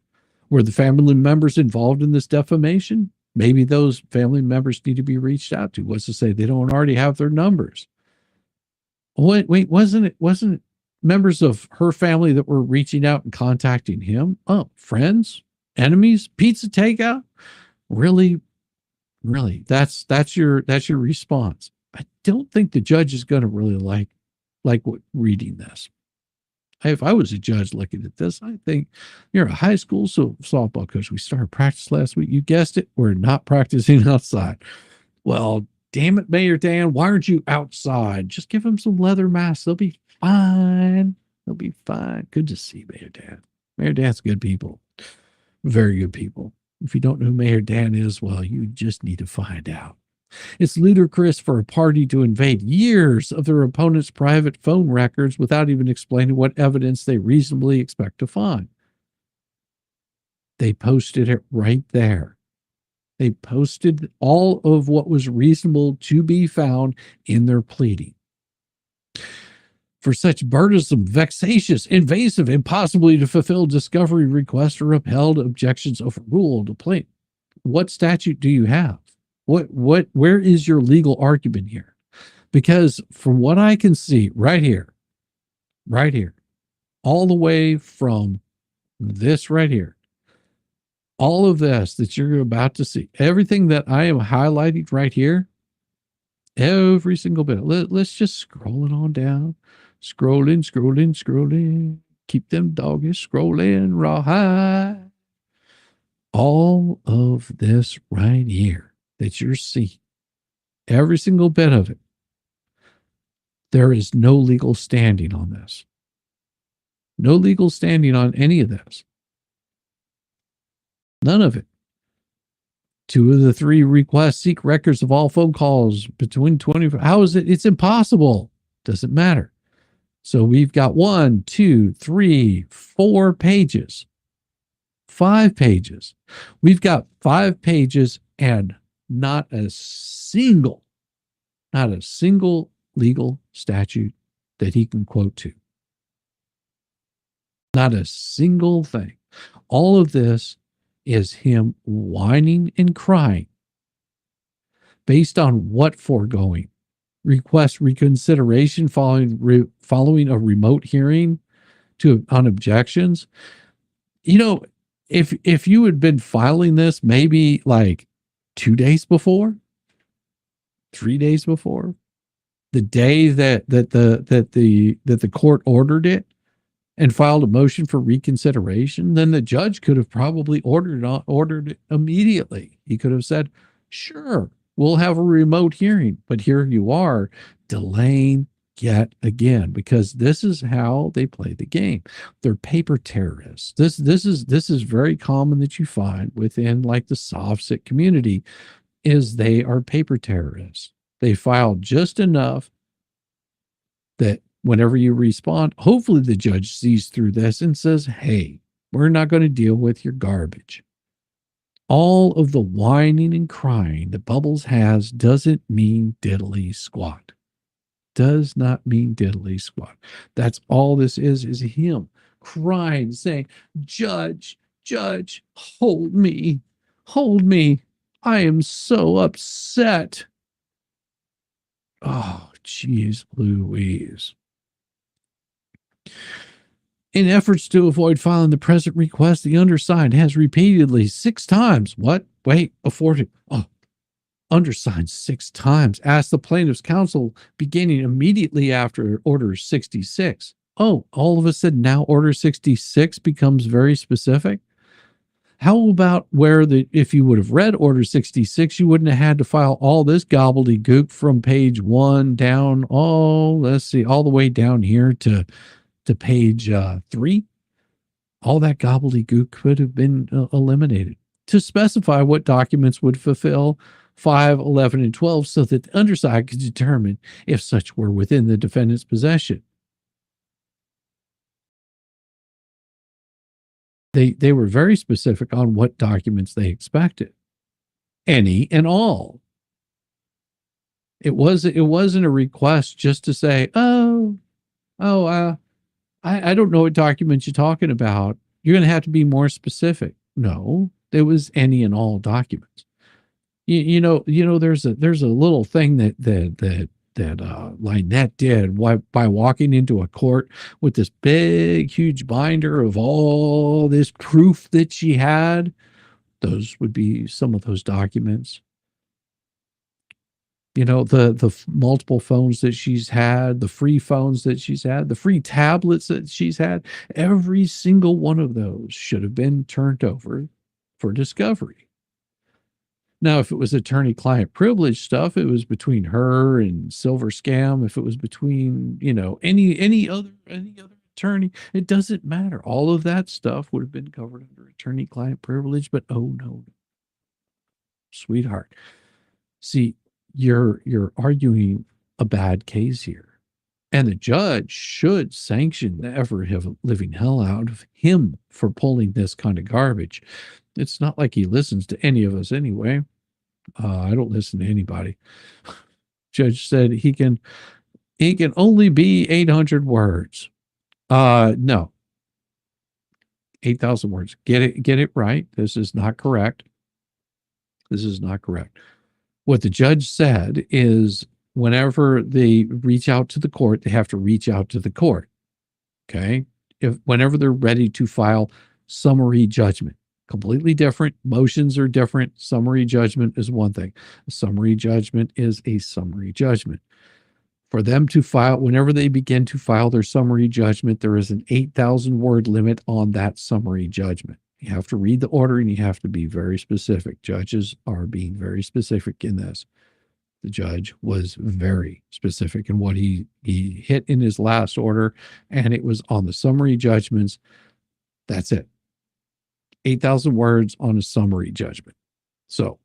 Were the family members involved in this defamation? Maybe those family members need to be reached out to. What's to say they don't already have their numbers? Wait, wasn't it members of her family that were reaching out and contacting him? Oh, friends, enemies, pizza takeout? Really? That's your response. I don't think the judge is going to really like reading this. If I was a judge looking at this, I think you're a high school softball coach. We started practice last week. You guessed it. We're not practicing outside. Well, damn it, Mayor Dan, why aren't you outside? Just give them some leather masks. They'll be fine. They'll be fine. Good to see Mayor Dan. Mayor Dan's good people. Very good people. If you don't know who Mayor Dan is, well, you just need to find out. It's ludicrous for a party to invade years of their opponent's private phone records without even explaining what evidence they reasonably expect to find. They posted it right there. They posted all of what was reasonable to be found in their pleading. For such burdensome, vexatious, invasive, impossibly to fulfill discovery requests are upheld, objections overruled. What statute do you have? Where is your legal argument here? Because from what I can see right here, all the way from this right here, all of this that you're about to see, everything that I am highlighting right here, every single bit. Let's just scroll it on down. Scrolling. Keep them doggies scrolling raw high. All of this right here that you're seeing, every single bit of it, there is no legal standing on this. No legal standing on any of this. None of it. 2 of the 3 requests seek records of all phone calls between 20. How is it? It's impossible. Doesn't matter. So we've got 1, 2, 3, 4 pages, 5 pages. We've got 5 pages and not a single legal statute that he can quote to. Not a single thing. All of this is him whining and crying. Based on what foregoing? Request reconsideration following a remote hearing on objections. If you had been filing this maybe like 2 days before, 3 days before, the day that the court ordered it, and filed a motion for reconsideration, then the judge could have probably ordered it immediately. He could have said, sure, we'll have a remote hearing. But here you are delaying yet again, because this is how they play the game. They're paper terrorists. This is very common that you find within like the softsit community, is they are paper terrorists. They file just enough that whenever you respond, hopefully the judge sees through this and says, hey, we're not going to deal with your garbage. All of the whining and crying that Bubbles has doesn't mean diddly squat. Does not mean diddly squat. That's all this is him crying, saying, Judge, hold me. I am so upset. Oh, geez, Louise. In efforts to avoid filing the present request, the undersigned has repeatedly 6 times. What? Wait, undersigned 6 times asked the plaintiff's counsel beginning immediately after Order 66. Oh, all of a sudden now Order 66 becomes very specific? How about if you would have read Order 66, you wouldn't have had to file all this gobbledygook from page 1 down, all the way down here to page 3. All that gobbledygook could have been eliminated to specify what documents would fulfill 5, 11, and 12 so that the underside could determine if such were within the defendant's possession. They were very specific on what documents they expected. Any and all. It wasn't a request just to say, I don't know what documents you're talking about. You're going to have to be more specific. No, there was any and all documents. You know, there's a little thing that Lynette did by walking into a court with this big, huge binder of all this proof that she had. Those would be some of those documents. The multiple phones that she's had, the free phones that she's had, the free tablets that she's had, every single one of those should have been turned over for discovery. Now, if it was attorney-client privilege stuff, it was between her and Silver Scam. If it was between, any other attorney, it doesn't matter. All of that stuff would have been covered under attorney-client privilege, but oh no, sweetheart. See, you're arguing a bad case here, and the judge should sanction the ever-living hell out of him for pulling this kind of garbage. It's not like he listens to any of us anyway. I don't listen to anybody. Judge said he can only be 800 words. No. 8,000 words. Get it right. This is not correct. What the judge said is whenever they reach out to the court, they have to reach out to the court. Okay? Whenever they're ready to file summary judgment. Completely different. Motions are different. Summary judgment is one thing. A summary judgment is a summary judgment. For them to file, whenever they begin to file their summary judgment, there is an 8,000 word limit on that summary judgment. You have to read the order and you have to be very specific. Judges are being very specific in this. The judge was very specific in what he hit in his last order, and it was on the summary judgments. That's it. 8,000 words on a summary judgment. So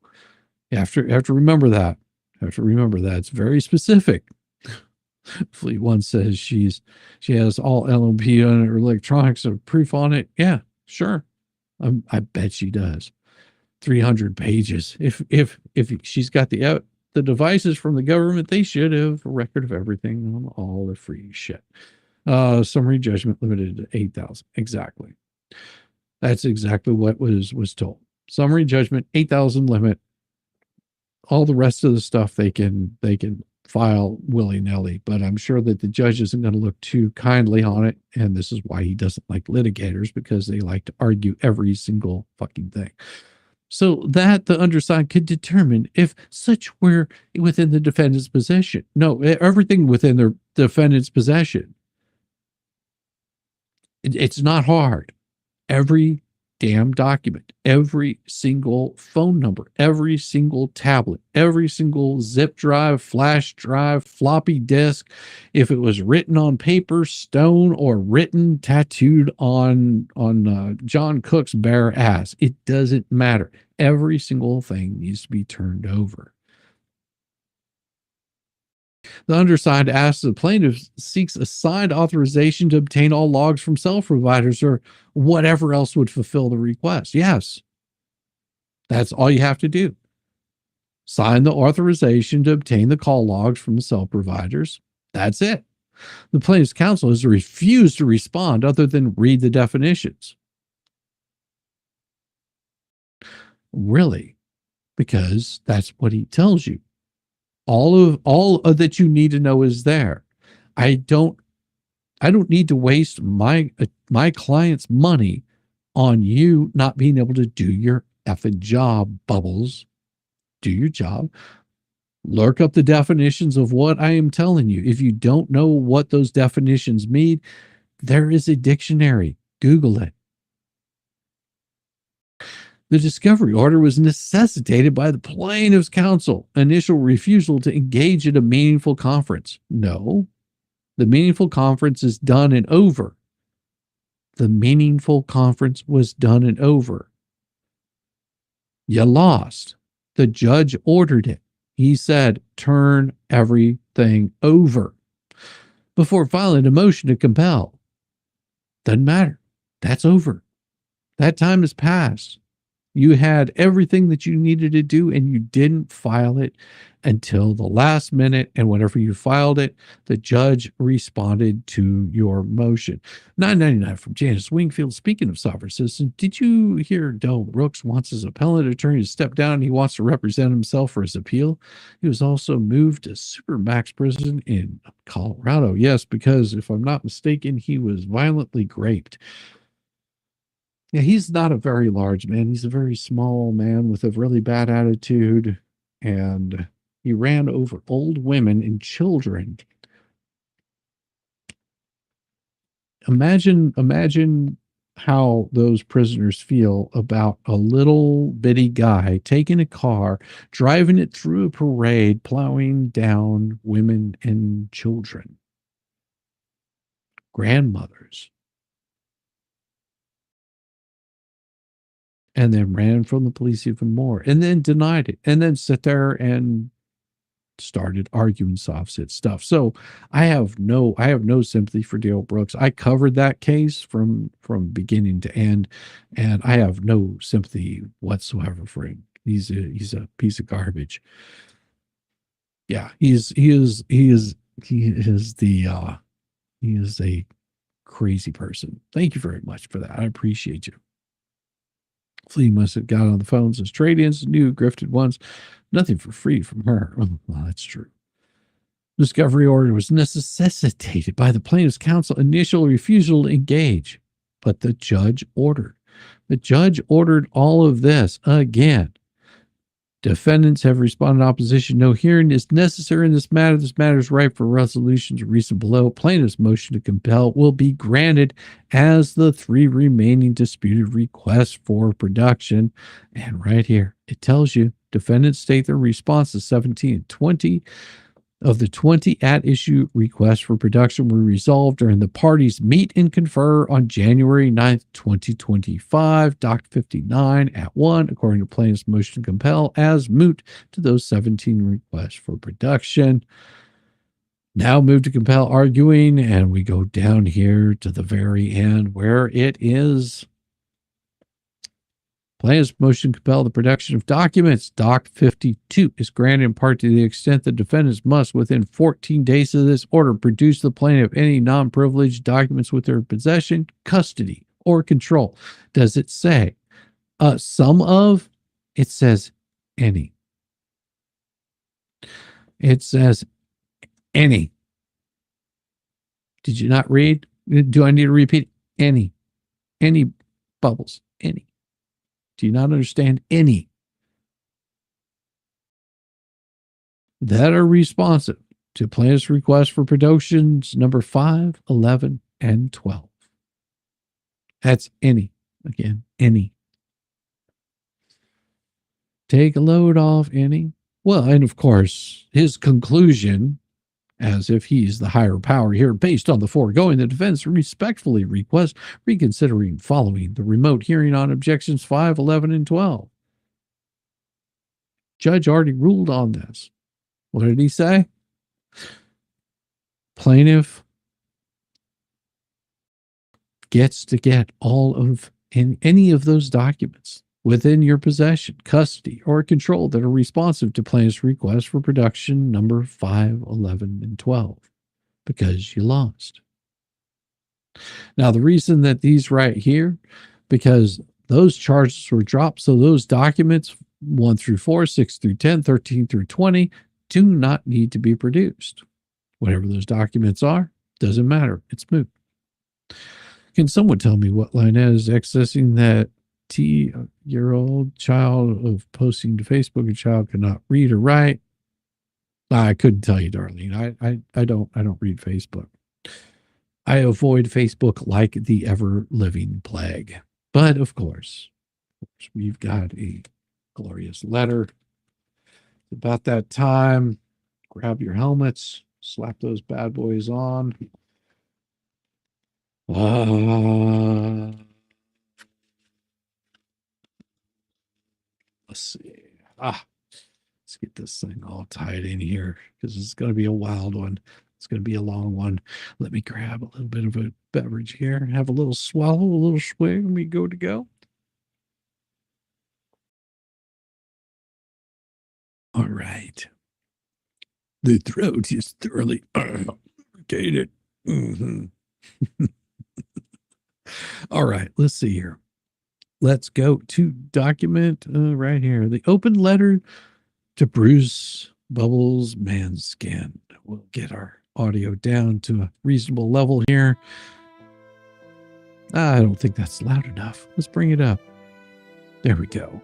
You have to remember that. You have to remember that. It's very specific. Fleet One says she has all LMP on her electronics of proof on it. Yeah, sure. I bet she does. 300 pages. If she's got the devices from the government, they should have a record of everything on all the free shit. Summary judgment limited to 8,000. Exactly. That's exactly what was told. Summary judgment, 8,000 limit. All the rest of the stuff they can file willy-nilly, but I'm sure that the judge isn't going to look too kindly on it, and this is why he doesn't like litigators, because they like to argue every single fucking thing. So that the undersigned could determine if such were within the defendant's possession. No, everything within the defendant's possession. It's not hard. Every damn document, every single phone number, every single tablet, every single zip drive, flash drive, floppy disk, if it was written on paper, stone, or written, tattooed on John Cook's bare ass, it doesn't matter. Every single thing needs to be turned over. The undersigned asks the plaintiff seeks a signed authorization to obtain all logs from cell providers or whatever else would fulfill the request. Yes, that's all you have to do. Sign the authorization to obtain the call logs from the cell providers. That's it. The plaintiff's counsel has refused to respond other than read the definitions. Really? Because that's what he tells you. All of that you need to know is there. I don't need to waste my client's money on you not being able to do your effing job, Bubbles. Do your job. Look up the definitions of what I am telling you. If you don't know what those definitions mean, there is a dictionary. Google it. The discovery order was necessitated by the plaintiff's counsel initial refusal to engage in a meaningful conference. No, the meaningful conference is done and over. The meaningful conference was done and over. You lost. The judge ordered it. He said, turn everything over before filing a motion to compel. Doesn't matter. That's over. That time has passed. You had everything that you needed to do, and you didn't file it until the last minute. And whenever you filed it, the judge responded to your motion. $9.99 from Janice Wingfield. Speaking of sovereign citizens, did you hear Del Brooks wants his appellate attorney to step down? He wants to represent himself for his appeal. He was also moved to Supermax prison in Colorado. Yes, because if I'm not mistaken, he was violently raped. Yeah, he's not a very large man. He's a very small man with a really bad attitude. And he ran over old women and children. Imagine how those prisoners feel about a little bitty guy taking a car, driving it through a parade, plowing down women and children, grandmothers. And then ran from the police even more, and then denied it, and then sat there and started arguing soft stuff. So I have no sympathy for Dale Brooks. I covered that case from beginning to end, and I have no sympathy whatsoever for him. He's a piece of garbage. Yeah, he is a crazy person. Thank you very much for that. I appreciate you. Flea must have got on the phones as trade-ins, new grifted ones. Nothing for free from her. Well, that's true. Discovery order was necessitated by the plaintiff's counsel initial refusal to engage, but the judge ordered. The judge ordered all of this again. Defendants have responded in opposition. No hearing is necessary in this matter. This matter is ripe for resolution to reason below. Plaintiff's motion to compel will be granted as the 3 remaining disputed requests for production. And right here, it tells you defendants state their responses 17 and 20. of the 20 at-issue requests for production were resolved during the parties' meet and confer on January 9th, 2025, Doc 59 at 1, according to plaintiff's motion to compel, as moot to those 17 requests for production. Now move to compel arguing, and we go down here to the very end where it is. Plaintiff's motion to compel the production of documents. Doc 52 is granted in part to the extent the defendants must, within 14 days of this order, produce the plaintiff any non-privileged documents with their possession, custody, or control. Does it say some of? It says any. It says any. Did you not read? Do I need to repeat? Any. Any bubbles. Any. Do you not understand? Any that are responsive to plaintiff's request for productions number 5, 11, and 12. That's any. Again, any. Take a load off any. Well, and of course, his conclusion, as if he's the higher power here, based on the foregoing, the defense respectfully requests reconsidering following the remote hearing on objections 5, 11, and 12. Judge already ruled on this. What did he say? Plaintiff gets to get all of any of those documents within your possession, custody, or control that are responsive to plaintiff's request for production number 5, 11, and 12, because you lost. Now, the reason that these right here, because those charges were dropped, so those documents 1 through 4, 6 through 10, 13 through 20 do not need to be produced. Whatever those documents are, doesn't matter. It's moot. Can someone tell me what line is accessing that T-year-old child of posting to Facebook? A child cannot read or write. I couldn't tell you, Darlene. I don't read Facebook. I avoid Facebook like the ever-living plague. But of course, we've got a glorious letter. About that time, grab your helmets, slap those bad boys on. Let's see. Let's get this thing all tied in here, because it's going to be a wild one. It's going to be a long one. Let me grab a little bit of a beverage here, have a little swallow, a little swig, and we go to go. All right. The throat is thoroughly irritated. All right, let's see here. Let's go to document right here. The open letter to Bruce Bubbles Manskin. We'll get our audio down to a reasonable level here. I don't think that's loud enough. Let's bring it up. There we go.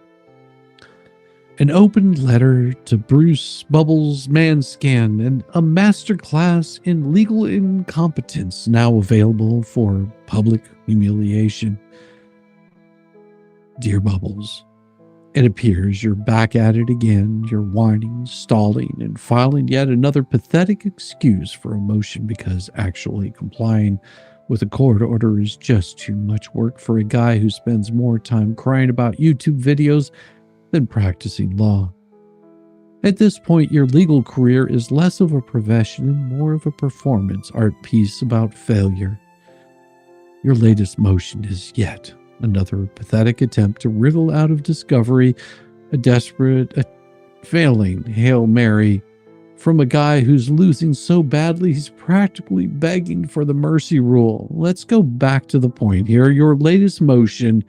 An open letter to Bruce Bubbles Manskin, and a masterclass in legal incompetence now available for public humiliation. Dear Bubbles, it appears you're back at it again. You're whining, stalling, and filing yet another pathetic excuse for a motion because actually complying with a court order is just too much work for a guy who spends more time crying about YouTube videos than practicing law. At this point, your legal career is less of a profession and more of a performance art piece about failure. Your latest motion is yet another pathetic attempt to wriggle out of discovery, a desperate, failing Hail Mary from a guy who's losing so badly he's practically begging for the mercy rule. Let's go back to the point here. Your latest motion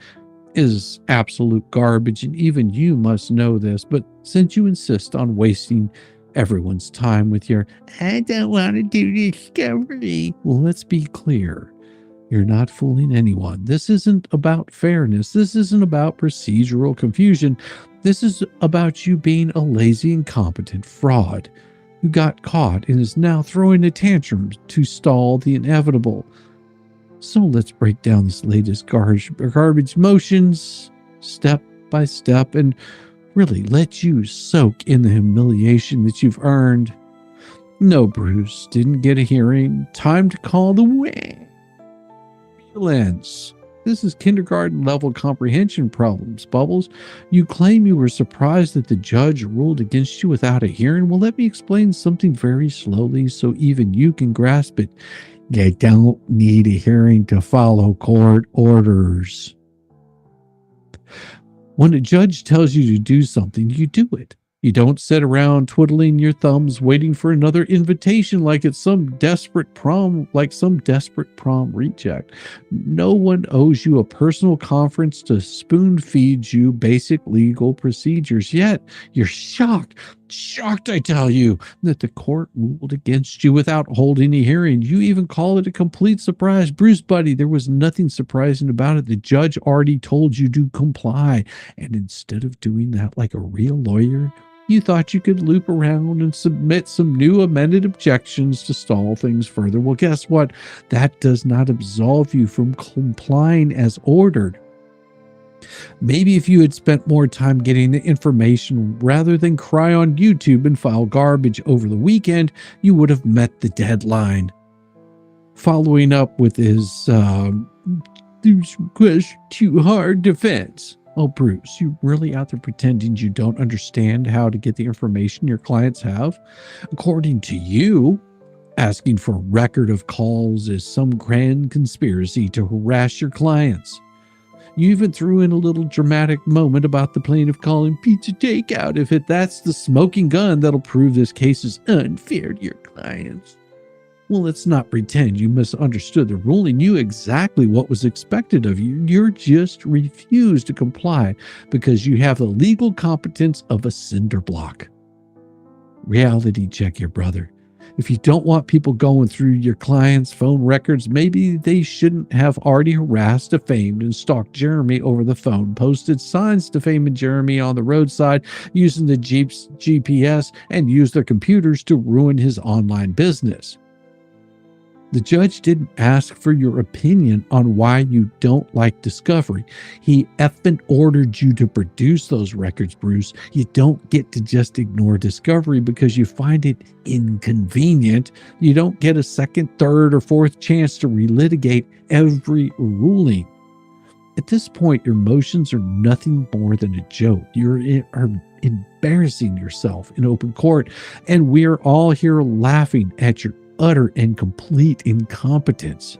is absolute garbage, and even you must know this, but since you insist on wasting everyone's time with your "I don't want to do discovery," well, let's be clear. You're not fooling anyone. This isn't about fairness. This isn't about procedural confusion. This is about you being a lazy, incompetent fraud who got caught and is now throwing a tantrum to stall the inevitable. So let's break down this latest garbage motions step by step and really let you soak in the humiliation that you've earned. No, Bruce, didn't get a hearing. Time to call the ambulance. This is kindergarten level comprehension problems, Bubbles. You claim you were surprised that the judge ruled against you without a hearing. Well, let me explain something very slowly so even you can grasp it. You don't need a hearing to follow court orders. When a judge tells you to do something, you do it. You don't sit around twiddling your thumbs waiting for another invitation like some desperate prom reject. No one owes you a personal conference to spoon feed you basic legal procedures. Yet you're shocked, I tell you, that the court ruled against you without holding a hearing. You even call it a complete surprise. Bruce, buddy, there was nothing surprising about it. The judge already told you to comply. And instead of doing that like a real lawyer, you thought you could loop around and submit some new amended objections to stall things further. Well, guess what? That does not absolve you from complying as ordered. Maybe if you had spent more time getting the information rather than cry on YouTube and file garbage over the weekend, you would have met the deadline. Following up with his too hard defense. Oh, Bruce, you really out there pretending you don't understand how to get the information your clients have? According to you, asking for a record of calls is some grand conspiracy to harass your clients. You even threw in a little dramatic moment about the plaintiff calling pizza takeout if that's the smoking gun that'll prove this case is unfair to your clients. Well, let's not pretend you misunderstood the ruling. You knew exactly what was expected of you. You're just refused to comply because you have the legal competence of a cinder block. Reality check here, brother. If you don't want people going through your clients' phone records, maybe they shouldn't have already harassed, defamed, and stalked Jeremy over the phone, posted signs defaming Jeremy on the roadside, using the Jeep's GPS, and used their computers to ruin his online business. The judge didn't ask for your opinion on why you don't like discovery. He effing ordered you to produce those records, Bruce. You don't get to just ignore discovery because you find it inconvenient. You don't get a second, third, or fourth chance to relitigate every ruling. At this point, your motions are nothing more than a joke. You are embarrassing yourself in open court, and we are all here laughing at your utter and complete incompetence.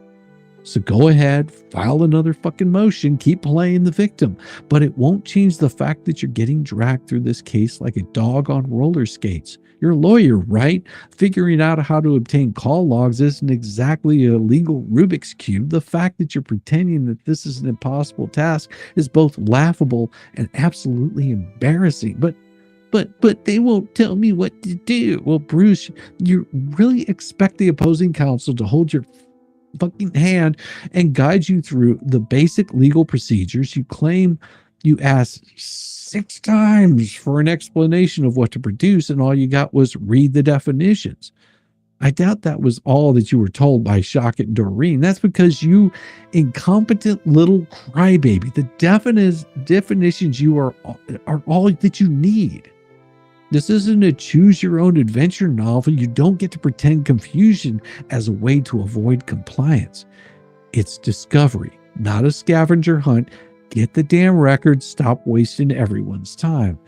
So go ahead, file another fucking motion, keep playing the victim, but it won't change the fact that you're getting dragged through this case like a dog on roller skates. You're a lawyer, right? Figuring out how to obtain call logs isn't exactly a legal Rubik's Cube. The fact that you're pretending that this is an impossible task is both laughable and absolutely embarrassing. But they won't tell me what to do. Well, Bruce, you really expect the opposing counsel to hold your fucking hand and guide you through the basic legal procedures. You claim you asked 6 times for an explanation of what to produce, and all you got was read the definitions. I doubt that was all that you were told by Shockett and Doreen. That's because you incompetent little crybaby. The definitions you are all that you need. This isn't a choose-your-own-adventure novel. You don't get to pretend confusion as a way to avoid compliance. It's discovery, not a scavenger hunt. Get the damn records. Stop wasting everyone's time.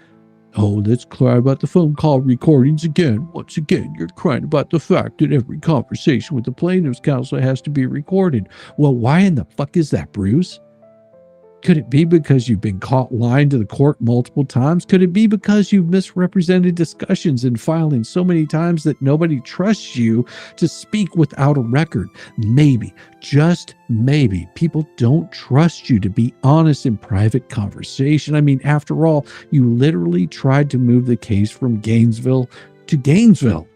Oh, let's cry about the phone call recordings again. Once again, you're crying about the fact that every conversation with the plaintiff's counsel has to be recorded. Well, why in the fuck is that, Bruce? Could it be because you've been caught lying to the court multiple times? Could it be because you've misrepresented discussions and filing so many times that nobody trusts you to speak without a record? Maybe, just maybe, people don't trust you to be honest in private conversation. I mean, after all, you literally tried to move the case from Gainesville to Gainesville.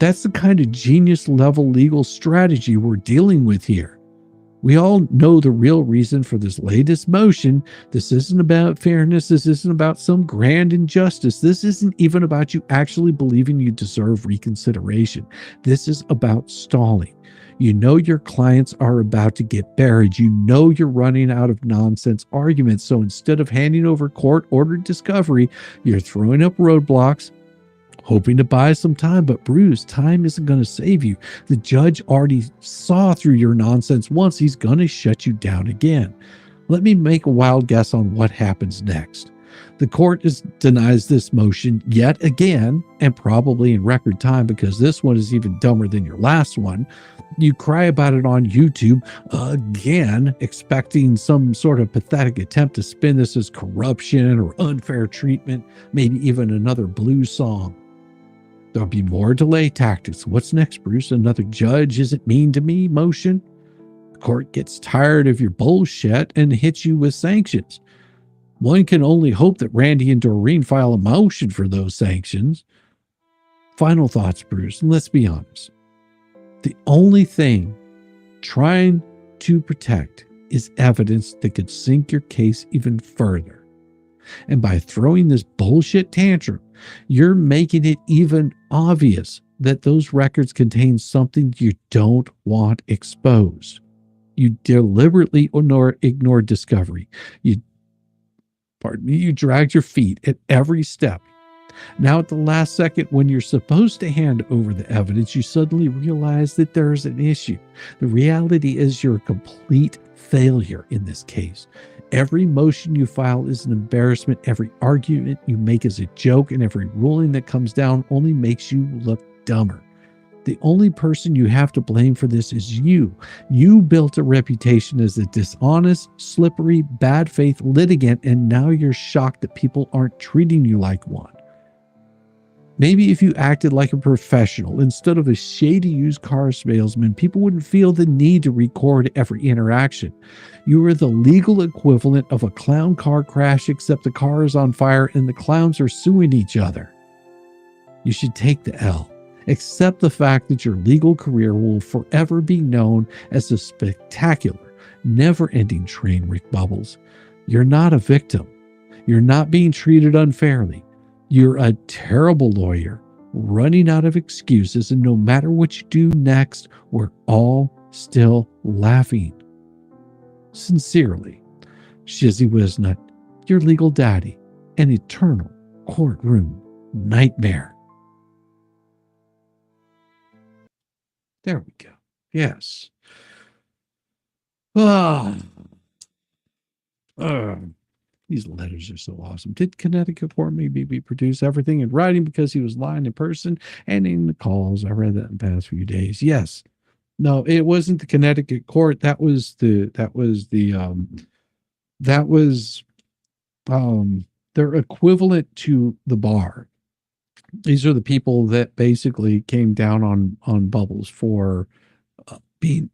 That's the kind of genius level legal strategy we're dealing with here. We all know the real reason for this latest motion. This isn't about fairness. This isn't about some grand injustice. This isn't even about you actually believing you deserve reconsideration. This is about stalling. You know your clients are about to get buried. You know you're running out of nonsense arguments. So instead of handing over court-ordered discovery, you're throwing up roadblocks, hoping to buy some time, but Bruce, time isn't going to save you. The judge already saw through your nonsense once. He's going to shut you down again. Let me make a wild guess on what happens next. The court denies this motion yet again, and probably in record time, because this one is even dumber than your last one. You cry about it on YouTube again, expecting some sort of pathetic attempt to spin this as corruption or unfair treatment, maybe even another blues song. There'll be more delay tactics. What's next, Bruce? Another judge isn't mean to me motion? The court gets tired of your bullshit and hits you with sanctions. One can only hope that Randy and Doreen file a motion for those sanctions. Final thoughts, Bruce, and let's be honest. The only thing trying to protect is evidence that could sink your case even further. And by throwing this bullshit tantrum, you're making it even obvious that those records contain something you don't want exposed. You deliberately ignore discovery. You dragged your feet at every step. Now, at the last second, when you're supposed to hand over the evidence, you suddenly realize that there's an issue. The reality is you're a complete failure in this case. Every motion you file is an embarrassment. Every argument you make is a joke, and every ruling that comes down only makes you look dumber. The only person you have to blame for this is you. You built a reputation as a dishonest, slippery, bad faith litigant, and now you're shocked that people aren't treating you like one. Maybe if you acted like a professional instead of a shady used car salesman, people wouldn't feel the need to record every interaction. You are the legal equivalent of a clown car crash, except the car is on fire and the clowns are suing each other. You should take the L. Accept the fact that your legal career will forever be known as a spectacular, never-ending train wreck, Bubbles. You're not a victim. You're not being treated unfairly. You're a terrible lawyer, running out of excuses, and no matter what you do next, we're all still laughing. Sincerely, Shizzy Wisnut, your legal daddy, an eternal courtroom nightmare. There we go. Yes. These letters are so awesome. Did Connecticut court maybe produce everything in writing because he was lying in person and in the calls? I read that in the past few days. Yes. No, it wasn't the Connecticut court. That was their equivalent to the bar. These are the people that basically came down on Bubbles for being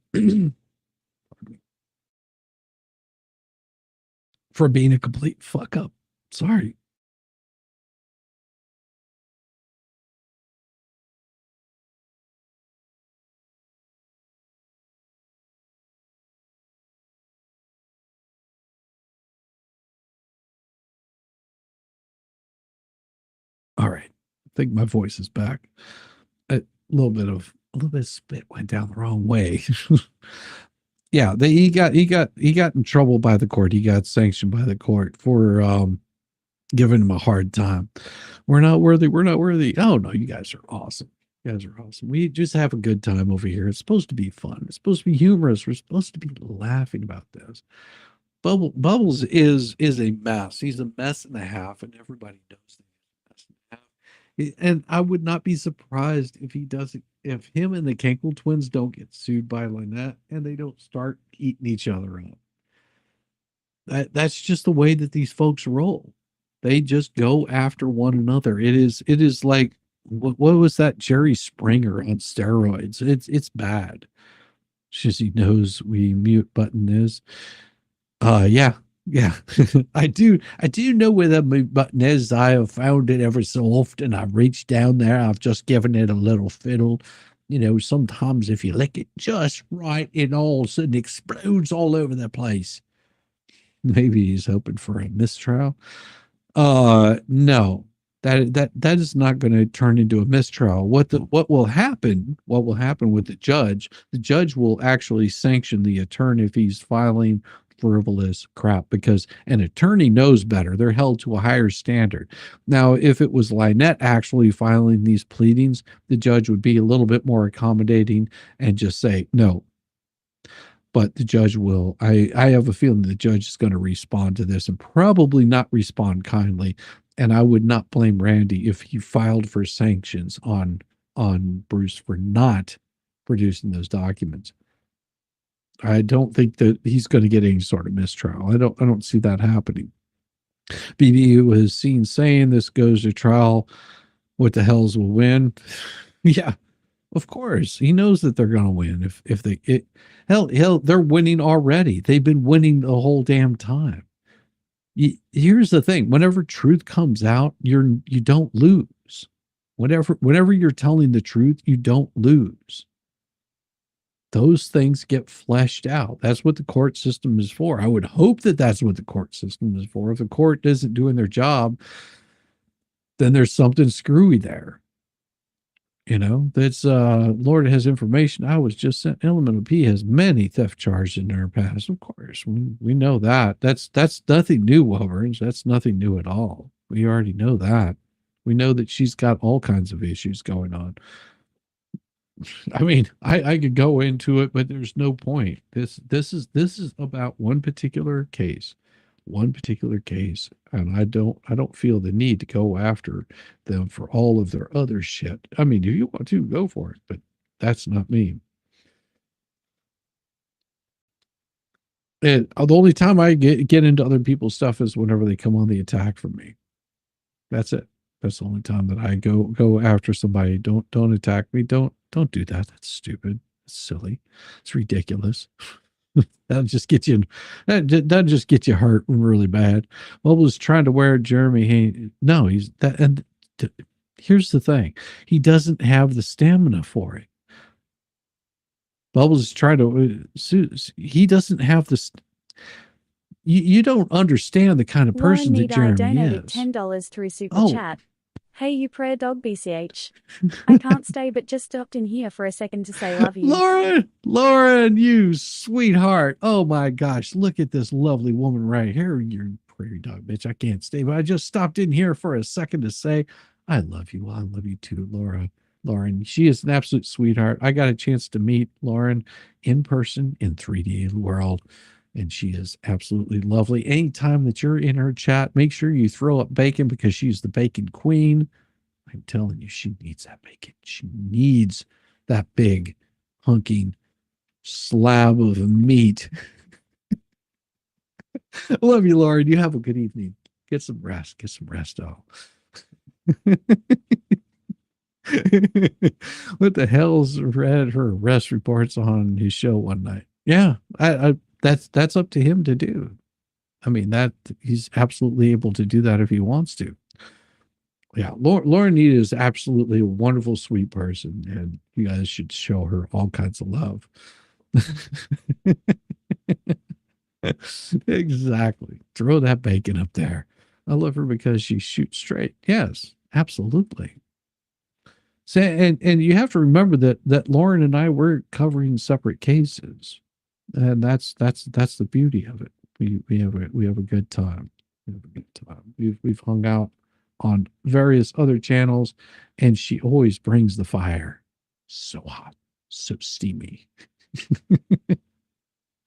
for being a complete fuck up. Sorry. All right. I think my voice is back. A little bit of spit went down the wrong way. Yeah, he got in trouble by the court. He got sanctioned by the court for giving him a hard time. We're not worthy. We're not worthy. Oh no, you guys are awesome. You guys are awesome. We just have a good time over here. It's supposed to be fun. It's supposed to be humorous. We're supposed to be laughing about this. Bubbles is a mess. He's a mess and a half, and everybody knows that he's a mess and a half. And I would not be surprised if he doesn't. If him and the Kinkle twins don't get sued by Lynette and they don't start eating each other up. That's just the way that these folks roll. They just go after one another. It is like what was that Jerry Springer on steroids? It's bad. Shizzy knows we mute button is. Yeah. I do know where the mute button is. I have found it ever so often. I've reached down there. I've just given it a little fiddle. You know, sometimes if you lick it just right, it all of a sudden explodes all over the place. Maybe he's hoping for a mistrial. No, that is not going to turn into a mistrial. What will happen with the judge will actually sanction the attorney if he's filing frivolous crap because an attorney knows better. They're held to a higher standard. Now, if it was Lynette actually filing these pleadings, the judge would be a little bit more accommodating and just say, no. But the judge will, I have a feeling the judge is going to respond to this and probably not respond kindly. And I would not blame Randy if he filed for sanctions on Bruce for not producing those documents. I don't think that he's going to get any sort of mistrial. I don't see that happening. BB was seen saying this goes to trial. What the hells will win? Yeah, of course. He knows that they're going to win. If they hell, they're winning already. They've been winning the whole damn time. Here's the thing: whenever truth comes out, you don't lose. Whenever you're telling the truth, you don't lose. Those things get fleshed out. That's what the court system is for. I would hope that that's what the court system is for. If the court isn't doing their job, then there's something screwy there. You know, that's Lord has information. I was just sent. Elemental P has many theft charges in her past. Of course, we know that. That's nothing new, Wolverines. That's nothing new at all. We already know that. We know that she's got all kinds of issues going on. I mean, I could go into it, but there's no point. This is about one particular case, and I don't feel the need to go after them for all of their other shit. I mean, if you want to, go for it, but that's not me. And the only time I get into other people's stuff is whenever they come on the attack from me. That's it. That's the only time that I go after somebody. Don't attack me. Don't do that. That's stupid. It's silly. It's ridiculous. That'll just get you. That'll just get you hurt really bad. Bubbles trying to wear Jeremy. No, he's that. And here's the thing: he doesn't have the stamina for it. Bubbles is trying to. He doesn't have this. You don't understand the kind of person that Jeremy
donated
is.
$10 through Super Chat. Hey, you prayer dog BCH. I can't stay, but just stopped in here for a second to say love you.
Lauren, you sweetheart. Oh my gosh, look at this lovely woman right here. You're prairie dog bitch. I can't stay, but I just stopped in here for a second to say I love you. I love you too, Lauren. She is an absolute sweetheart. I got a chance to meet Lauren in person in 3D world. And she is absolutely lovely. Anytime that you're in her chat, make sure you throw up bacon because she's the bacon queen. I'm telling you, she needs that bacon. She needs that big hunking slab of meat. I love you, Lauren. You have a good evening. Get some rest. Get some rest, all. What the hell's read her arrest reports on his show one night? Yeah, that's up to him to do. I mean, that he's absolutely able to do that if he wants to. Yeah, Lauren Nita is absolutely a wonderful, sweet person, and you guys should show her all kinds of love. Exactly. Throw that bacon up there. I love her because she shoots straight. Yes, absolutely. So, and you have to remember that Lauren and I were covering separate cases. And that's the beauty of it. We have a good time. We've hung out on various other channels, and she always brings the fire. So hot, so steamy.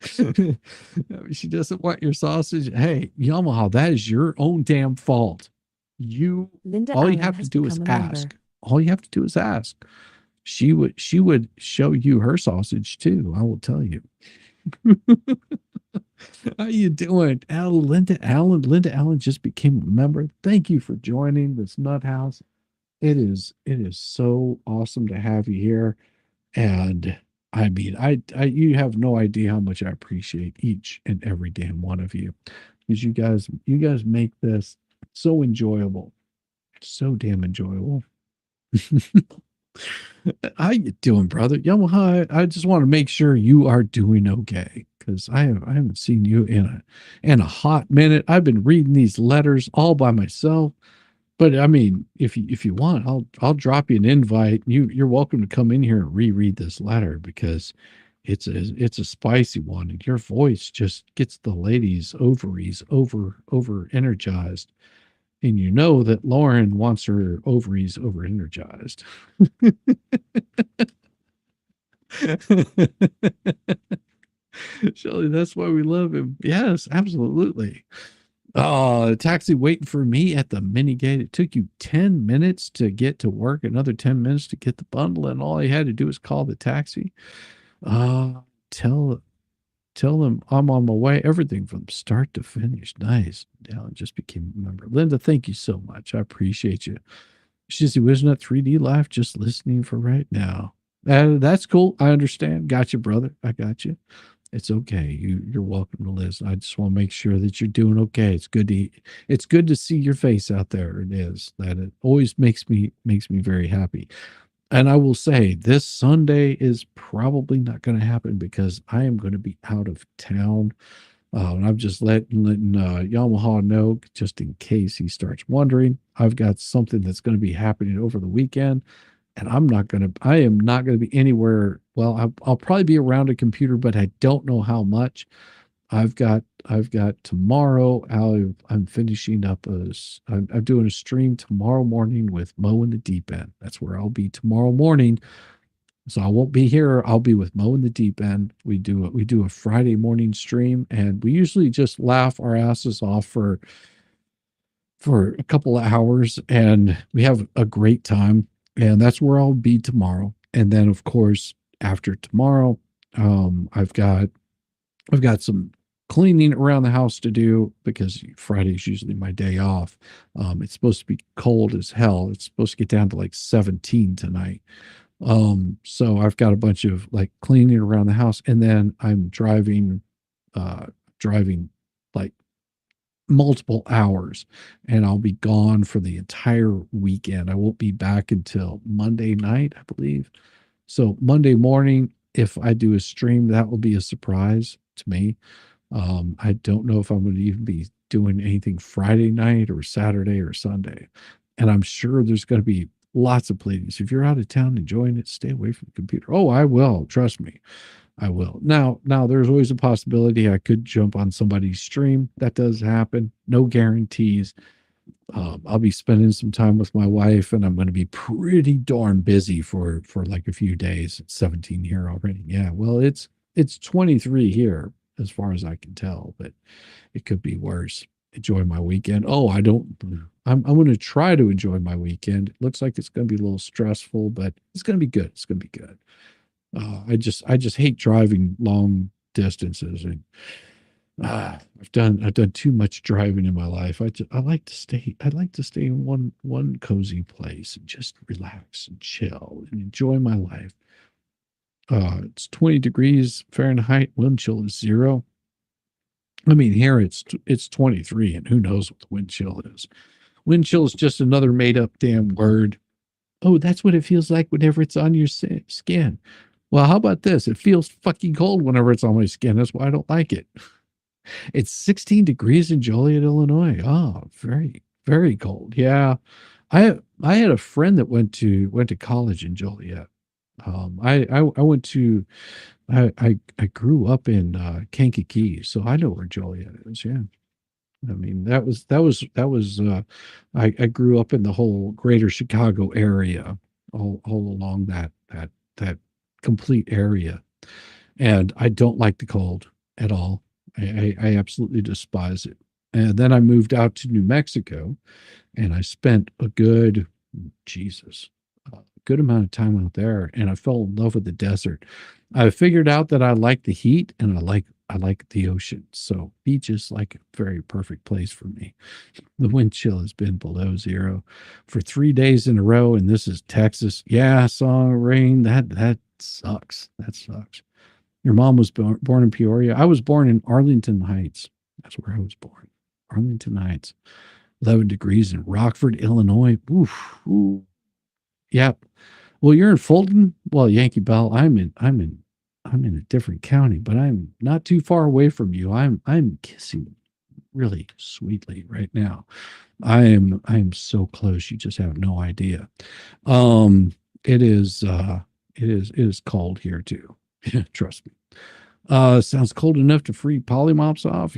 She doesn't want your sausage. Hey, Yamaha, that is your own damn fault. All you have to do is ask. All you have to do is ask. She would show you her sausage too. I will tell you. How you doing? Linda Allen just became a member. Thank you for joining this nut house. It is so awesome to have you here. And I mean, you have no idea how much I appreciate each and every damn one of you. Because you guys make this so enjoyable. So damn enjoyable. How you doing, brother? Yamaha, I just want to make sure you are doing okay, because I haven't seen you in a hot minute. I've been reading these letters all by myself, but I mean, if you want, I'll drop you an invite. You're welcome to come in here and reread this letter, because it's a spicy one, and your voice just gets the ladies' ovaries over energized. And you know that Lauren wants her ovaries over energized. Shelly, that's why we love him. Yes, absolutely. Taxi waiting for me at the mini gate. It took you 10 minutes to get to work, another 10 minutes to get the bundle, and all you had to do was call the taxi. Uh, tell tell them I'm on my way. Everything from start to finish. Nice. Now just became a member. Linda, thank you so much. I appreciate you. Shizzy Wisnut 3D Live, just listening for right now. That's cool. I understand. Got you, brother. I got you. It's okay. You're welcome to listen. I just want to make sure that you're doing okay. It's good to see your face out there. It is. That it always makes me very happy. And I will say this Sunday is probably not going to happen because I am going to be out of town. And I'm just letting Yamaha know, just in case he starts wondering. I've got something that's going to be happening over the weekend, and I am not going to be anywhere. Well, I'll probably be around a computer, but I don't know how much. I've got tomorrow. I'm finishing up I'm doing a stream tomorrow morning with Mo in the Deep End. That's where I'll be tomorrow morning. So I won't be here. I'll be with Mo in the Deep End. We do a Friday morning stream, and we usually just laugh our asses off for a couple of hours, and we have a great time. And that's where I'll be tomorrow. And then, of course, after tomorrow, I've got some cleaning around the house to do because Friday is usually my day off. It's supposed to be cold as hell. It's supposed to get down to like 17 tonight. So I've got a bunch of like cleaning around the house, and then I'm driving like multiple hours, and I'll be gone for the entire weekend. I won't be back until Monday night, I believe. So Monday morning, if I do a stream, that will be a surprise to me. I don't know if I'm going to even be doing anything Friday night or Saturday or Sunday. And I'm sure there's going to be lots of pleadings. If you're out of town enjoying it, stay away from the computer. Oh, I will. Trust me. I will. Now, there's always a possibility I could jump on somebody's stream. That does happen. No guarantees. I'll be spending some time with my wife, and I'm going to be pretty darn busy for like a few days. It's 17 here already. Yeah. Well, it's 23 here as far as I can tell, but it could be worse. Enjoy my weekend. Oh, I'm going to try to enjoy my weekend. It looks like it's going to be a little stressful, but it's going to be good. It's going to be good. I just hate driving long distances, and I've done too much driving in my life. I like to stay in one cozy place and just relax and chill and enjoy my life. It's 20 degrees Fahrenheit. Wind chill is 0. I mean, here it's 23, and who knows what the wind chill is. Wind chill is just another made up damn word. Oh, that's what it feels like whenever it's on your skin. Well, how about this? It feels fucking cold whenever it's on my skin. That's why I don't like it. It's 16 degrees in Joliet, Illinois. Oh, very, very cold. Yeah. I had a friend that went to college in Joliet. I grew up in Kankakee, so I know where Joliet is. Yeah. I mean, I grew up in the whole greater Chicago area, all along that complete area. And I don't like the cold at all. I absolutely despise it. And then I moved out to New Mexico, and I spent a good amount of time out there, and I fell in love with the desert. I figured out that I like the heat, and I like the ocean. So beach is like a very perfect place for me. The wind chill has been below 0 for 3 days in a row, and this is Texas. Yeah, I saw rain. That sucks. That sucks. Your mom was born in Peoria. I was born in Arlington Heights. That's where I was born. Arlington Heights. 11 degrees in Rockford, Illinois. Oof. Ooh. Yep. Well, you're in Fulton. Well, Yankee Bell. I'm in a different county, but I'm not too far away from you. I'm kissing really sweetly right now. I am so close. You just have no idea. It is cold here too. Trust me. Sounds cold enough to free polymops off.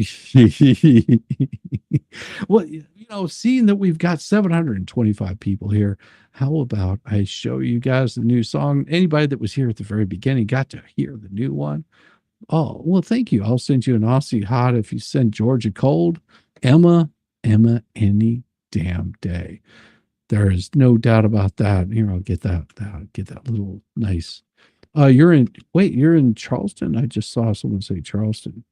Well, seeing that we've got 725 people here, how about I show you guys the new song? Anybody that was here at the very beginning got to hear the new one. Oh, well, thank you. I'll send you an Aussie hot if you send Georgia cold. Emma, any damn day. There is no doubt about that. Here, I'll get that little nice. You're in Charleston? I just saw someone say Charleston.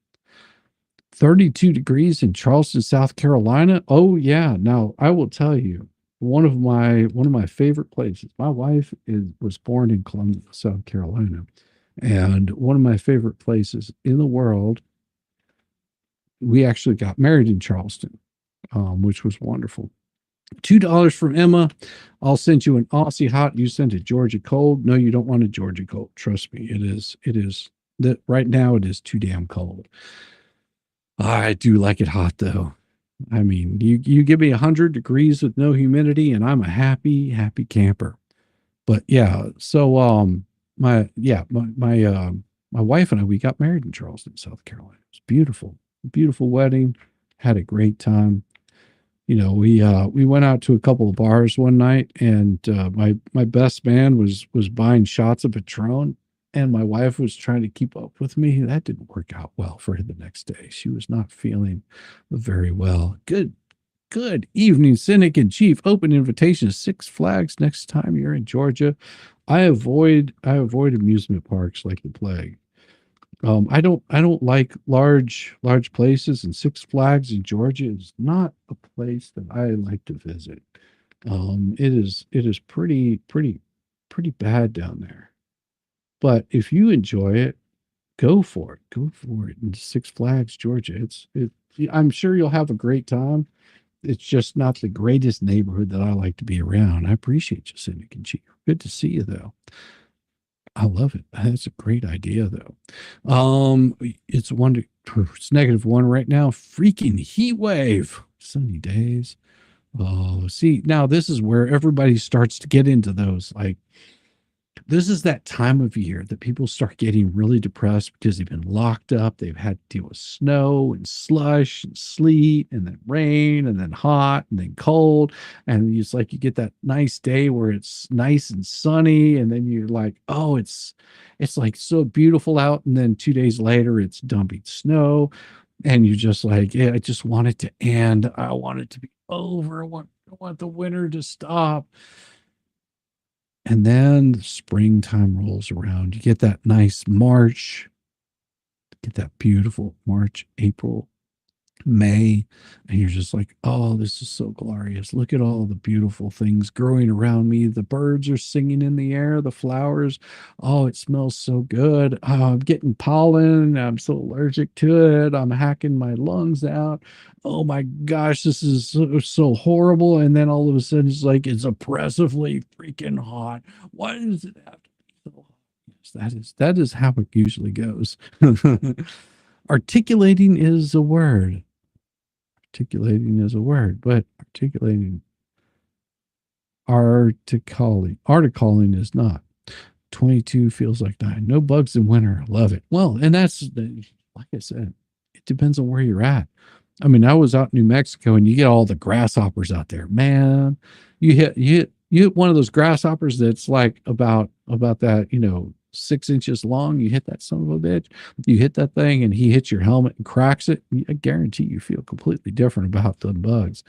32 degrees in Charleston, South Carolina. Oh yeah. Now I will tell you, one of my favorite places. My wife was born in Columbia, South Carolina. And one of my favorite places in the world, we actually got married in Charleston, which was wonderful. $2 from Emma. I'll send you an Aussie hot. You send a Georgia cold. No, you don't want a Georgia cold. Trust me, it is that right now it is too damn cold. I do like it hot though. I mean, you give me 100 degrees with no humidity and I'm a happy camper. But yeah, so my wife and I, we got married in Charleston, South Carolina. It was beautiful wedding. Had a great time. We went out to a couple of bars one night, and my best man was buying shots of Patron, and my wife was trying to keep up with me. That didn't work out well for her the next day. She was not feeling very well. Good evening, Cynic in Chief. Open invitation to Six Flags next time you're in Georgia. I avoid amusement parks like the plague. I don't like large places, and Six Flags in Georgia is not a place that I like to visit. It is pretty bad down there. But if you enjoy it, go for it. Go for it in Six Flags, Georgia. I'm sure you'll have a great time. It's just not the greatest neighborhood that I like to be around. I appreciate you, Cynic and Chief. Good to see you, though. I love it. That's a great idea, though. It's -1 right now. Freaking heat wave. Sunny days. Oh, see, now this is where everybody starts to get into those. Like, this is that time of year that people start getting really depressed because they've been locked up. They've had to deal with snow and slush and sleet and then rain and then hot and then cold. And it's like you get that nice day where it's nice and sunny. And then you're like, oh, it's like so beautiful out. And then 2 days later, it's dumping snow. And you're just like, yeah, I just want it to end. I want it to be over. I want the winter to stop. And then springtime rolls around. You get that nice March, get that beautiful March, April, May, and you're just like, oh, this is so glorious. Look at all the beautiful things growing around me. The birds are singing in the air, the flowers. Oh, it smells so good. Oh, I'm getting pollen. I'm so allergic to it. I'm hacking my lungs out. Oh my gosh, this is so horrible. And then all of a sudden it's like, it's oppressively freaking hot. Why does it have to be so hot? Yes, that is how it usually goes. Articulating is a word. Articulating is a word, but articling is not. 22 feels like 9. No bugs in winter. Love it. Well, and that's, like I said, it depends on where you're at. I mean, I was out in New Mexico and you get all the grasshoppers out there, man. You hit one of those grasshoppers that's like about that, 6 inches long. You hit that son of a bitch. You hit that thing and he hits your helmet and cracks it. I guarantee you feel completely different about the bugs.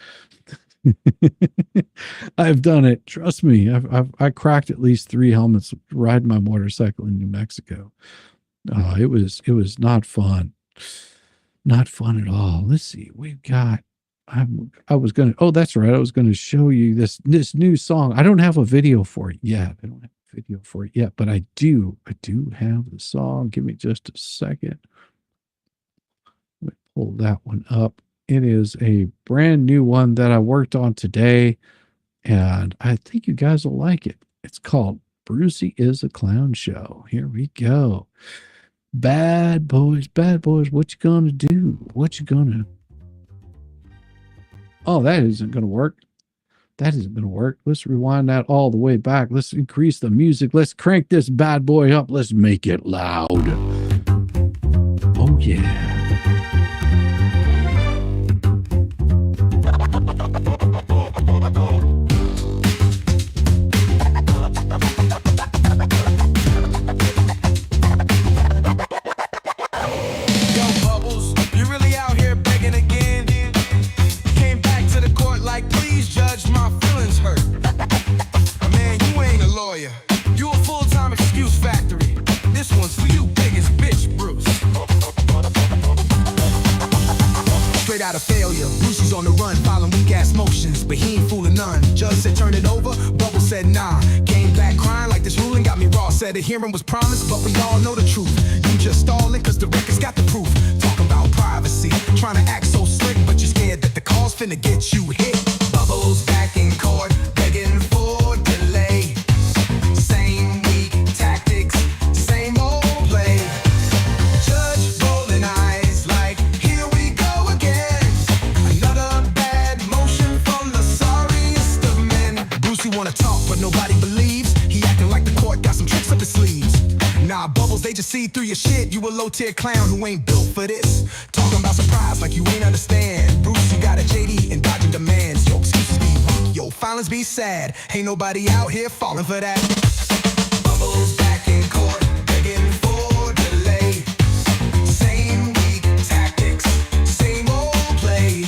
I've done it. Trust me. I cracked at least 3 helmets riding my motorcycle in New Mexico. It was not fun. Not fun at all. Let's see. We've got, that's right. I was going to show you this new song. I don't have a video for it yet. But I do have the song. Give me just a second. Let me pull that one up. It is a brand new one that I worked on today, and I think you guys will like it. It's called Brucey is a Clown Show. Here we go. Bad boys, what you gonna do? Oh, that isn't gonna work. That isn't going to work. Let's rewind that all the way back. Let's increase the music. Let's crank this bad boy up. Let's make it loud. Oh, yeah.
Yo, Bubbles, you really out here begging again? Came back to the court like, please judge, my feelings hurt. Man, you ain't a lawyer. You a full-time excuse factory. This one's for you, biggest bitch, Bruce. Straight out of failure, Brucey's on the run, filing weak-ass motions, but he ain't fooling none. Judge said turn it over, Bubble said nah. Came back crying like this ruling got me raw. Said a hearing was promised, but we all know the truth. You just stalling cause the record's got the proof. Talking about privacy, trying to act so slick, but you're scared that the call's finna get you hit. Bubbles back in court, begging for delay. Same weak tactics, same old play. Judge rolling eyes like, here we go again. Another bad motion from the sorriest of men. Brucey wanna talk, but nobody believes. He acting like the court got some tricks up his sleeves. Nah, Bubbles, they just see through your shit. You a low-tier clown who ain't built for this. Talking about surprise like you ain't understand. Bruce, you got a JD and dodging demands. Yo, excuses be weak, yo, filings be sad. Ain't nobody out here falling for that. Bubbles back in court, begging for delay. Same weak tactics, same old play.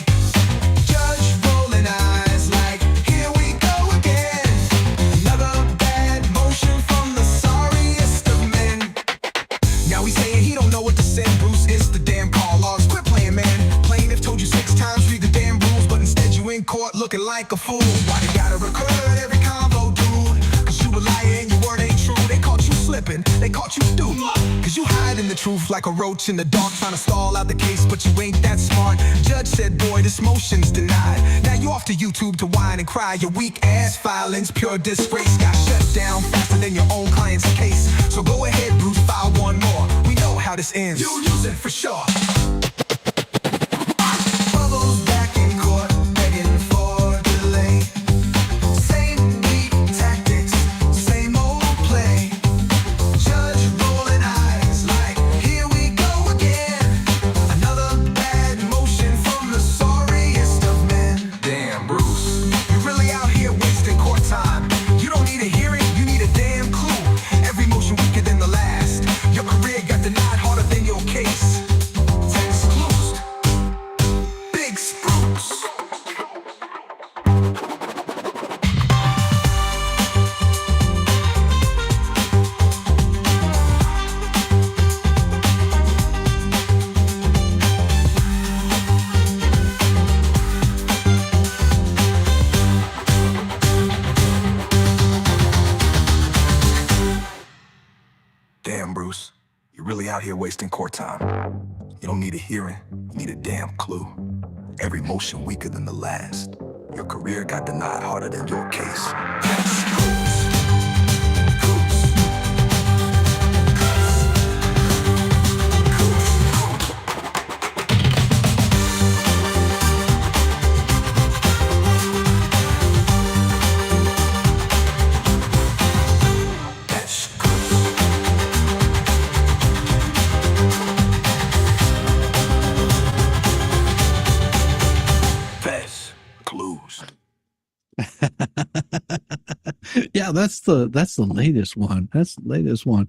Judge rolling eyes like, here we go again. Another bad motion from the sorriest of men. Now he's saying he don't know what to say. Bruce is the damn call logs. Quit playing, man. Plaintiff told you 6 times, read the damn rules, but instead you in court looking like a fool. Why they gotta record every combo, dude? Cause you a liar and your word ain't true. They caught you slipping, they caught you stupid. Cause you hiding the truth like a roach in the dark, trying to stall out the case, but you ain't that smart. Judge said, boy, this motion's denied. Now you off to YouTube to whine and cry. Your weak ass filings, pure disgrace, got shut down faster than your own client's case. So go ahead, Bruce, file one more. We know how this ends. You lose it for sure. Bubbles back in court, begging for delay. Same weak tactics, same old play. Judge rolling eyes like, here we go again. Another bad motion from the sorriest of men. Damn, Bruce, you're really out here wasting court time. You don't need a hearing, you need a damn clue. Every motion weaker than the last. Your career got denied harder than your case. Text closed. Big spruce. Damn, Bruce, you're really out here wasting court time. You don't need a hearing, you need a damn clue. Every motion weaker than the last. Your career got denied harder than your case. That's Bruce. Bruce. That's Fast clues.
Yeah, that's the latest one. That's the latest one.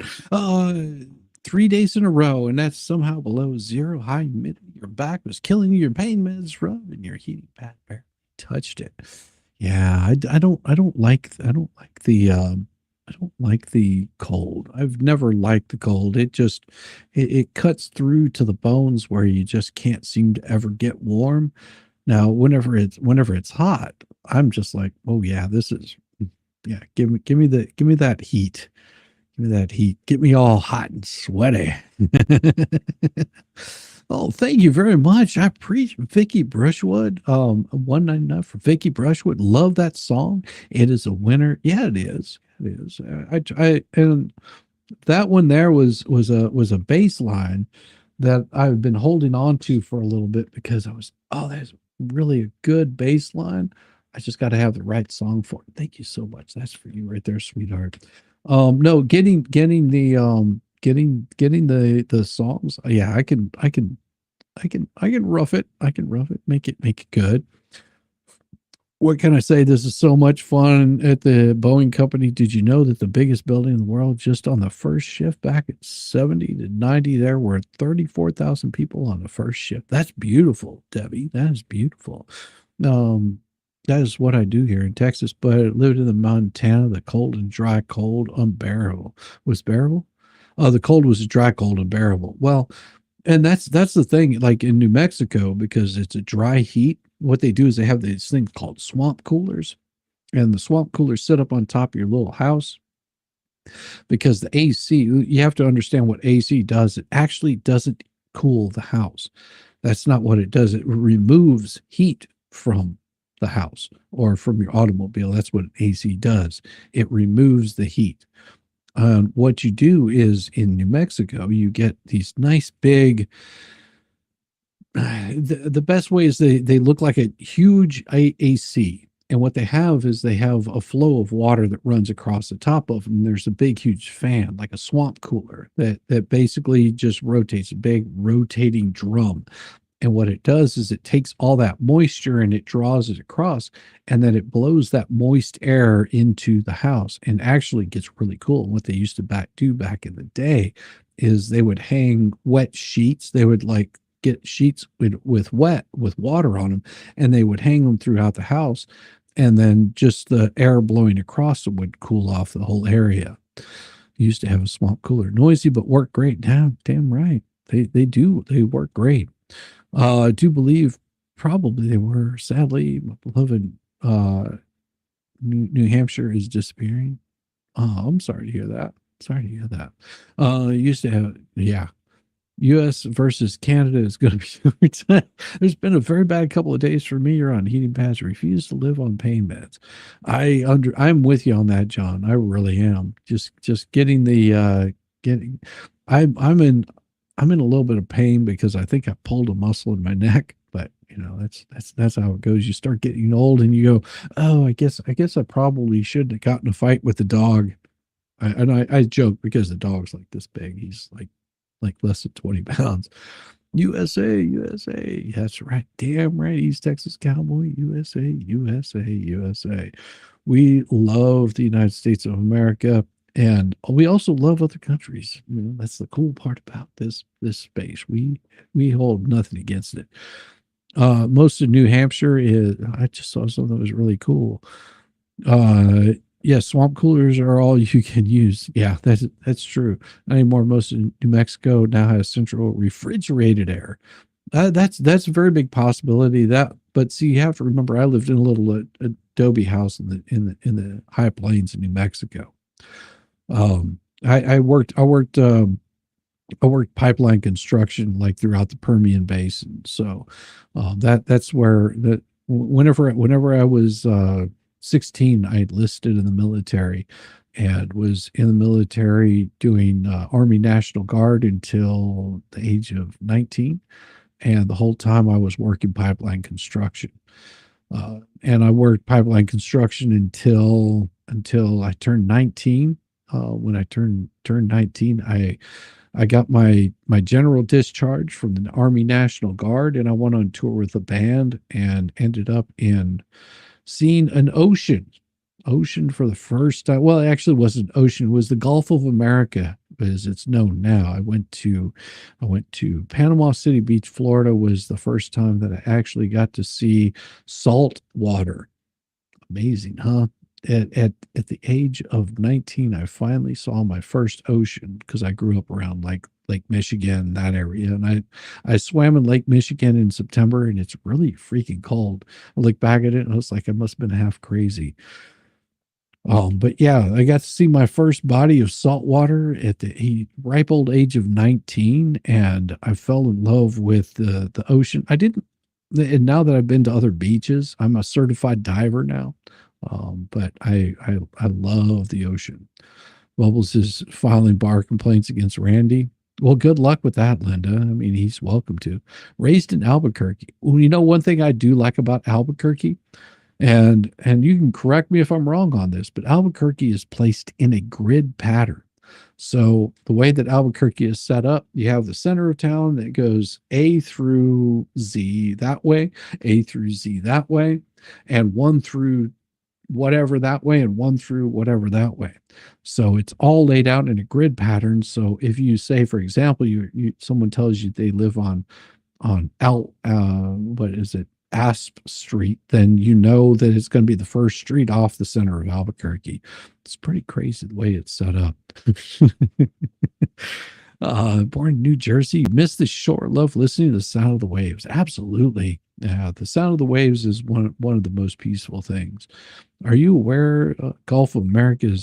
3 days in a row, and that's somehow below zero. High humidity. Your back was killing you. Your pain meds rubbing your heating pad barely touched it. Yeah, I don't like the cold. I've never liked the cold. It cuts through to the bones where you just can't seem to ever get warm. Now, whenever it's hot, I'm just like, oh yeah, give me that heat. Give me that heat. Get me all hot and sweaty. Oh, thank you very much. I appreciate Vicky Brushwood. 199 for Vicky Brushwood. Love that song. It is a winner. Yeah, it is. It is. And that one there was a bass line that I've been holding on to for a little bit because that's really a good bass line. I just got to have the right song for it. Thank you so much. That's for you right there, sweetheart. No, getting the songs. Yeah, I can rough it. I can rough it, make it good. What can I say? This is so much fun at the Boeing company. Did you know that the biggest building in the world, just on the first shift back at 70 to 90, there were 34,000 people on the first shift. That's beautiful, Debbie. That is beautiful. That is what I do here in Texas, but I lived in the Montana. The cold and dry cold, unbearable. Was bearable? The cold was dry cold, unbearable. Well, and that's the thing, like in New Mexico, because it's a dry heat, what they do is they have these things called swamp coolers, and the swamp coolers sit up on top of your little house because the AC, you have to understand what AC does. It actually doesn't cool the house. That's not what it does. It removes heat from the house or from your automobile. That's what AC does. It removes the heat. What you do is in New Mexico, you get these nice big, the best way is they look like a huge AC. And what they have is they have a flow of water that runs across the top of them. There's a big, huge fan, like a swamp cooler that basically just rotates, a big rotating drum. And what it does is it takes all that moisture and it draws it across, and then it blows that moist air into the house and actually gets really cool. And what they used to do back in the day is they would hang wet sheets. They would like get sheets with water on them, and they would hang them throughout the house. And then just the air blowing across them would cool off the whole area. Used to have a swamp cooler, noisy, but work great. Damn right. They do. They work great. I do believe probably they were. Sadly, my beloved New Hampshire is disappearing. Oh, I'm sorry to hear that. Sorry to hear that. Used to have, yeah. U.S. versus Canada is going to be. There's been a very bad couple of days for me. You're on heating pads. Refuse to live on pain meds. I'm with you on that, John. I really am. Just getting the getting. I'm in a little bit of pain because I think I pulled a muscle in my neck. But you know that's how it goes. You start getting old and you go, oh, I guess I probably shouldn't have gotten a fight with the dog. I joke because the dog's like this big. He's like less than 20 pounds. USA. That's right. Damn right. East Texas Cowboy. USA. We love the United States of America, and we also love other countries. You know, that's the cool part about this space. We hold nothing against it. Most of New Hampshire is. I just saw something that was really cool. Yeah, swamp coolers are all you can use. Yeah, that's true. Not anymore. Most of New Mexico now has central refrigerated air. That's a very big possibility. But see, you have to remember, I lived in a little adobe house in the high plains of New Mexico. I worked pipeline construction like throughout the Permian Basin. So that's where whenever I was 16, I enlisted in the military and was in the military doing Army National Guard until the age of 19. And the whole time I was working pipeline construction. And I worked pipeline construction until I turned 19. When I turned 19, I got my general discharge from the Army National Guard, and I went on tour with a band and ended up in seeing an ocean for the first time. Well, it actually wasn't ocean. It was the Gulf of America, as it's known now. I went to Panama City Beach, Florida, was the first time that I actually got to see salt water. Amazing, huh? At the age of 19, I finally saw my first ocean because I grew up around like Lake Michigan, that area. And I swam in Lake Michigan in September, and it's really freaking cold. I look back at it and I was like, I must have been half crazy. But yeah, I got to see my first body of salt water at the ripe old age of 19, and I fell in love with the ocean. And now that I've been to other beaches, I'm a certified diver now. But I love the ocean. Bubbles is filing bar complaints against Randy. Well, good luck with that, Linda. I mean, he's welcome to. Raised in Albuquerque. Well, you know, one thing I do like about Albuquerque, And you can correct me if I'm wrong on this, but Albuquerque is placed in a grid pattern. So the way that Albuquerque is set up, you have the center of town that goes A through Z that way, A through Z that way, and one through whatever that way, and one through whatever that way. So it's all laid out in a grid pattern. So if you say, for example, someone tells you they live on what is it, Asp Street, then you know that it's going to be the first street off the center of Albuquerque. It's pretty crazy the way it's set up. Born in New Jersey, missed the shore, love listening to the sound of the waves. Absolutely. Yeah, the sound of the waves is one of the most peaceful things. Are you aware Gulf of America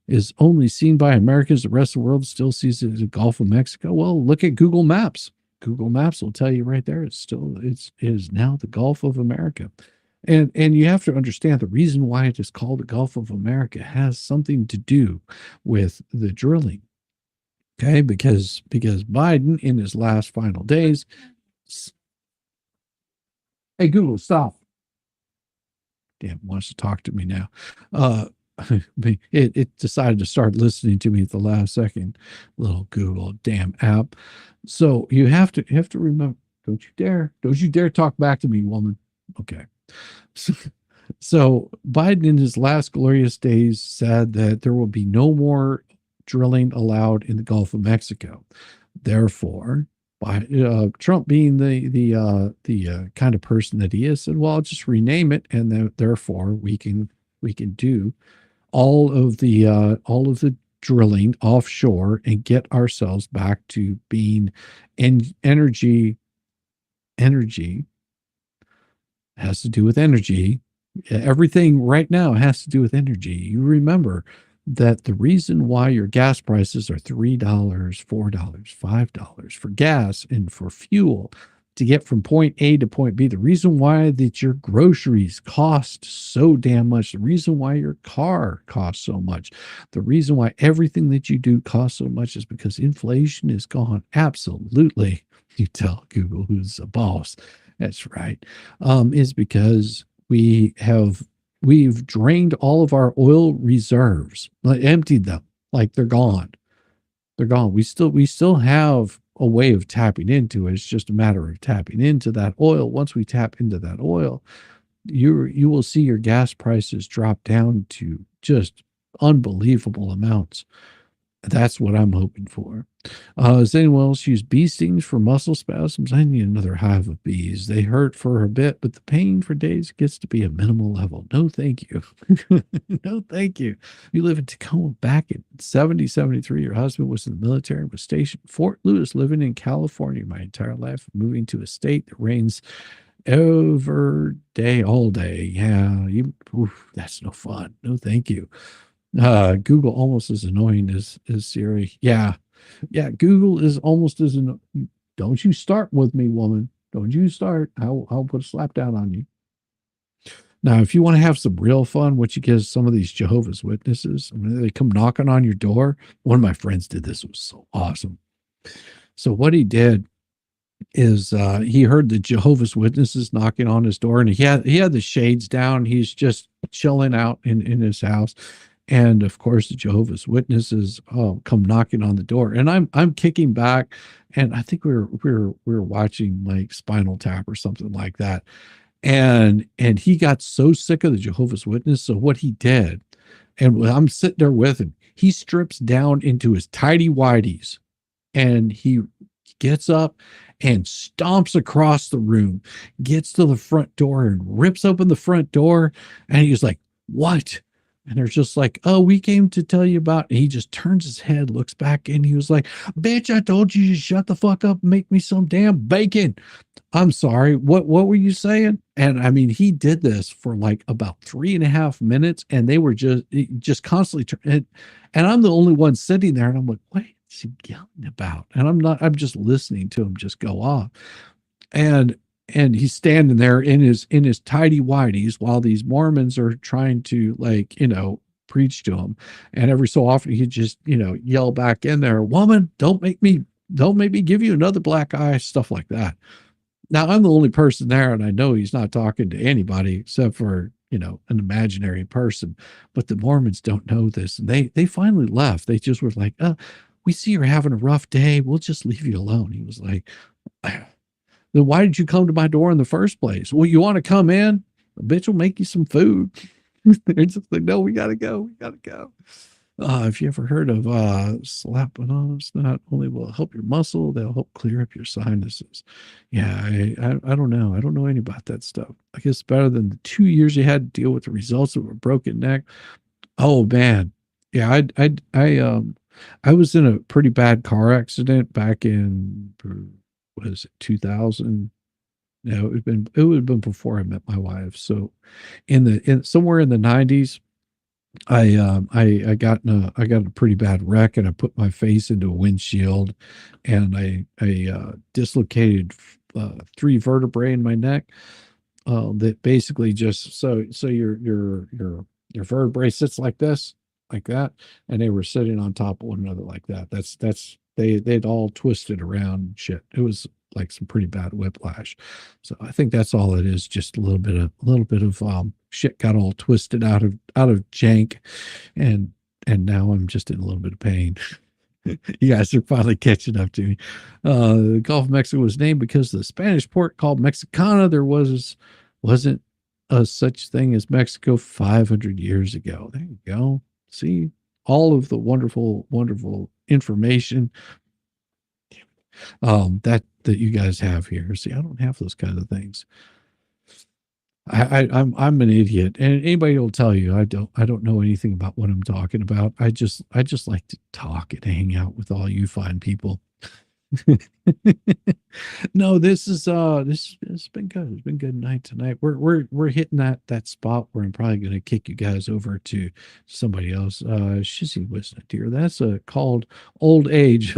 is only seen by Americans? The rest of the world still sees it as the Gulf of Mexico. Well, look at Google Maps. Google Maps will tell you right there. It is now the Gulf of America. And you have to understand the reason why it is called the Gulf of America has something to do with the drilling. Okay, because Biden in his last final days. Hey, Google, stop. Damn, wants to talk to me now. It decided to start listening to me at the last second. Little Google damn app. So you have to remember, don't you dare talk back to me, woman. Okay. So Biden in his last glorious days said that there will be no more drilling allowed in the Gulf of Mexico. Therefore, by Trump being the kind of person that he is, said, well, I'll just rename it, and therefore we can do all of the drilling offshore and get ourselves back to being energy has to do with energy. Everything right now has to do with energy. You remember that the reason why your gas prices are $3, $4, $5 for gas and for fuel to get from point A to point B, the reason why that your groceries cost so damn much, the reason why your car costs so much, the reason why everything that you do costs so much is because inflation is gone. Absolutely. You tell Google who's a boss. That's right. Is because we've drained all of our oil reserves, like emptied them, like they're gone. They're gone. We still have a way of tapping into it. It's just a matter of tapping into that oil. Once we tap into that oil, you will see your gas prices drop down to just unbelievable amounts. That's what I'm hoping for. Does anyone else use bee stings for muscle spasms? I need another hive of bees. They hurt for a bit, but the pain for days gets to be a minimal level. No, thank you. No, thank you. You live in Tacoma back in 73. Your husband was in the military, was stationed in Fort Lewis, living in California my entire life, moving to a state that rains every day, all day. Yeah, that's no fun. No, thank you. Google almost as annoying as Siri. Yeah, Google is almost as annoying. Don't you start with me, woman. Don't you start. I'll put a slap down on you. Now, if you want to have some real fun, what you get is some of these Jehovah's Witnesses. I mean, they come knocking on your door. One of my friends did this. It was so awesome. So what he did is he heard the Jehovah's Witnesses knocking on his door, and he had the shades down. He's just chilling out in his house. And of course, the Jehovah's Witnesses come knocking on the door, and I'm kicking back, and I think we were watching like Spinal Tap or something like that, and he got so sick of the Jehovah's Witness. So what he did, and I'm sitting there with him, he strips down into his tidy whities, and he gets up and stomps across the room, gets to the front door and rips open the front door, and he's like, "What?" And they're just like, "Oh, we came to tell you about," and he just turns his head, looks back, and he was like, "Bitch, I told you to shut the fuck up and make me some damn bacon." I'm sorry. What were you saying? And I mean, he did this for like about 3.5 minutes, and they were just constantly and I'm the only one sitting there, and I'm like, what is he yelling about? And I'm just listening to him just go off. And he's standing there in his tidy whities while these Mormons are trying to, like, preach to him. And every so often he just, yell back in there, "Woman, don't make me give you another black eye," stuff like that. Now I'm the only person there, and I know he's not talking to anybody except for an imaginary person. But the Mormons don't know this. And they finally left. They just were like, we see you're having a rough day. We'll just leave you alone. He was like, then why did you come to my door in the first place? Well, you want to come in? The bitch will make you some food. They're just like, no, we got to go. We got to go. If you ever heard of slapping on, it's not only will it help your muscle, they'll help clear up your sinuses. Yeah, I don't know. I don't know anything about that stuff. I guess better than the 2 years you had to deal with the results of a broken neck. Oh man. Yeah, I was in a pretty bad car accident back in, what is it, 2000? No, it would have been before I met my wife. So in somewhere in the 90s, I got a pretty bad wreck, and I put my face into a windshield, and I dislocated 3 vertebrae in my neck. That basically just so your vertebrae sits like this, like that, and they were sitting on top of one another like that. They'd all twisted around and shit. It was like some pretty bad whiplash. So I think that's all it is. Just a little bit of shit got all twisted out of jank, and now I'm just in a little bit of pain. You guys are finally catching up to me. The Gulf of Mexico was named because the Spanish port called Mexicana there wasn't a such thing as Mexico 500 years ago. There you go. See all of the wonderful information that you guys have here. See, I don't have those kind of things. I'm an idiot, and anybody will tell you I don't know anything about what I'm talking about. I just like to talk and hang out with all you fine people. No, this it's been good. It's been good night tonight. We're hitting that spot where I'm probably going to kick you guys over to somebody else. Shizzy wasn't a deer. That's called old age.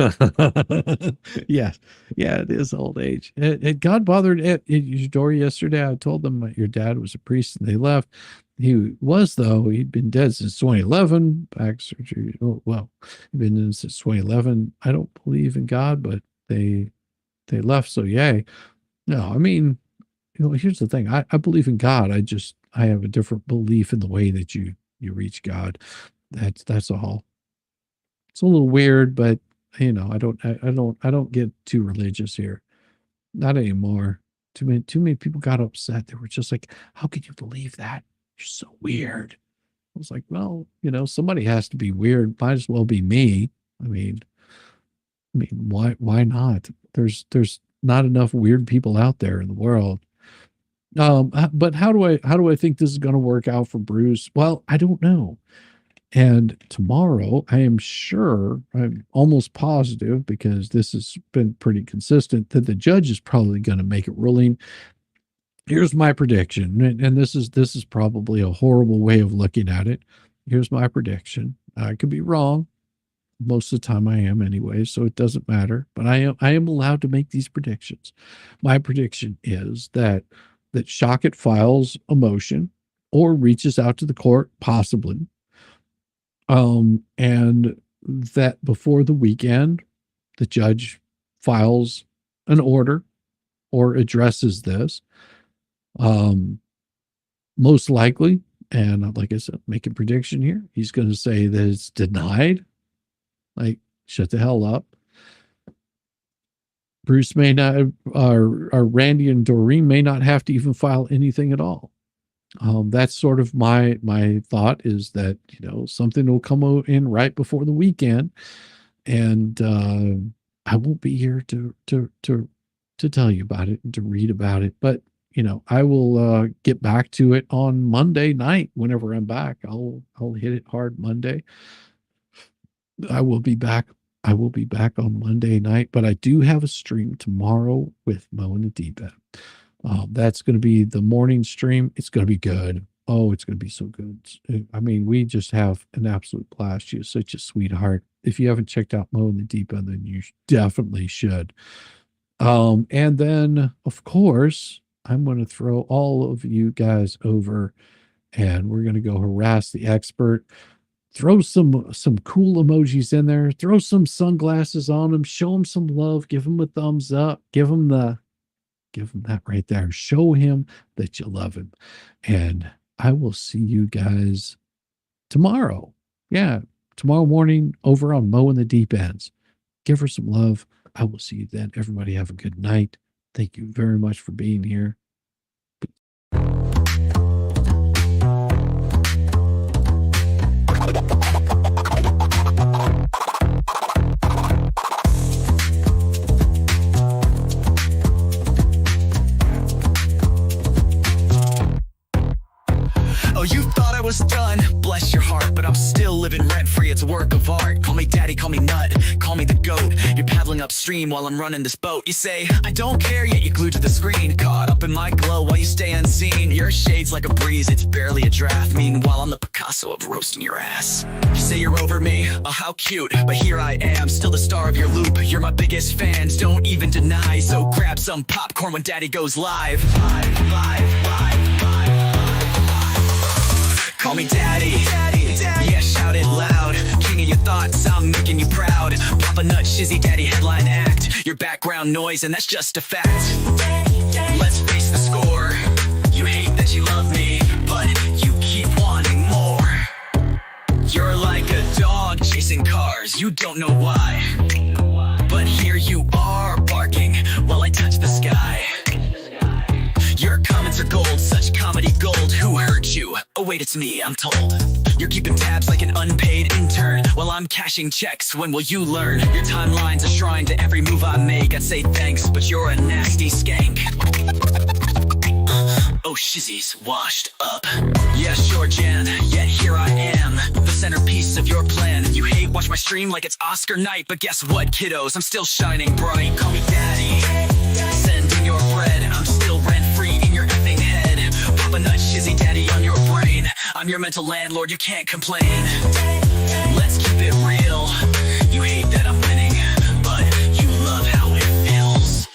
Yes, yeah, it is old age. Had God bothered at your door yesterday? I told them your dad was a priest and they left. He was, though. He'd been dead since 2011. Back surgery. Oh, well, he'd been in since 2011. I don't believe in God, but they left. So yay. No, I mean, here's the thing. I believe in God. I have a different belief in the way that you reach God. That's all. It's a little weird, but I don't get too religious here. Not anymore. Too many people got upset. They were just like, how could you believe that? You're so weird. I was like, well, somebody has to be weird. Might as well be me. I mean, why not? There's not enough weird people out there in the world. But how do I think this is going to work out for Bruce? Well, I don't know. And tomorrow, I am sure, I'm almost positive, because this has been pretty consistent, that the judge is probably going to make a ruling. Here's my prediction, and this is probably a horrible way of looking at it. Here's my prediction. I could be wrong. Most of the time I am anyway, so it doesn't matter. But I am allowed to make these predictions. My prediction is that Shockett files a motion or reaches out to the court, possibly. And that before the weekend, the judge files an order or addresses this. Most likely, and like I said, make a prediction here, he's going to say that it's denied. Like, shut the hell up. Bruce may not, or Randy and Doreen may not have to even file anything at all. That's sort of my thought, is that, something will come in right before the weekend, and I won't be here to tell you about it and to read about it, but I will get back to it on Monday night. Whenever I'm back, I'll hit it hard Monday. I will be back on Monday night, but I do have a stream tomorrow with Mo and the Deep End. That's going to be the morning stream. It's going to be good. Oh, it's going to be so good. I mean, we just have an absolute blast. She's such a sweetheart. If you haven't checked out Mo and the Deep End, then you definitely should. And then, of course, I'm going to throw all of you guys over, and we're going to go harass the expert. Throw some cool emojis in there. Throw some sunglasses on him. Show him some love. Give him a thumbs up. Give him that right there. Show him that you love him. And I will see you guys tomorrow. Yeah, tomorrow morning over on Mo in the Deep Ends. Give her some love. I will see you then. Everybody have a good night. Thank you very much for being here.
Oh, you thought I was done, bless your heart, but I'm still living rent-free, it's a work of art. Call me daddy, call me nut, call me the goat. You're paddling upstream while I'm running this boat. You say, I don't care, yet you're glued to the screen, caught up in my glow while you stay unseen. Your shade's like a breeze, it's barely a draft. Meanwhile, I'm the Picasso of roasting your ass. You say you're over me, oh how cute, but here I am, still the star of your loop. You're my biggest fans, don't even deny, so grab some popcorn when daddy goes live. Call me daddy, yeah, shout it loud. King of your thoughts, I'm making you proud. Papa Nut, Shizzy Daddy, headline act. Your background noise, and that's just a fact. Let's face the score. You hate that you love me, but you keep wanting more. You're like a dog chasing cars, you don't know why. But here you are, barking while I touch the sky. Your comments are gold, such comedy gold. Who hurt you? Oh wait, it's me, I'm told. You're keeping tabs like an unpaid intern while I'm cashing checks. When will you learn? Your timeline's a shrine to every move I make. I'd say thanks, but you're a nasty skank. Oh, Shizzy's washed up. Yeah, sure, Jan, yet here I am, the centerpiece of your plan. You hate watch my stream like it's Oscar night, but guess what, kiddos? I'm still shining bright. Call me daddy. Send in your bread. I'm still rent-free in your effing head. Papa Nut, Shizzy Daddy on your brain. I'm your mental landlord, you can't complain. Let's keep it real. You hate that I'm winning, but you love how it feels.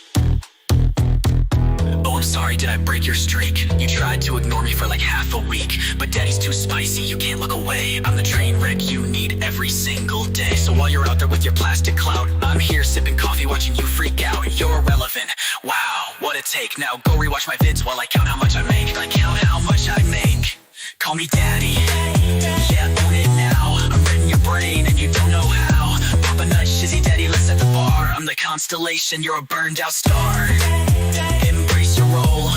Oh, I'm sorry, did I break your streak? You tried to ignore me for like half a week, but daddy's too spicy, you can't look away. I'm the train wreck you need every single day. So while you're out there with your plastic clout, I'm here sipping coffee watching you freak out. You're irrelevant, wow, what a take. Now go rewatch my vids while I count how much I make. I count how much I make. Call me daddy, yeah, own it now. I'm reading your brain and you don't know how. Papa Nut, Shizzy Daddy, let's set the bar. I'm the constellation, you're a burned out star. Embrace your role,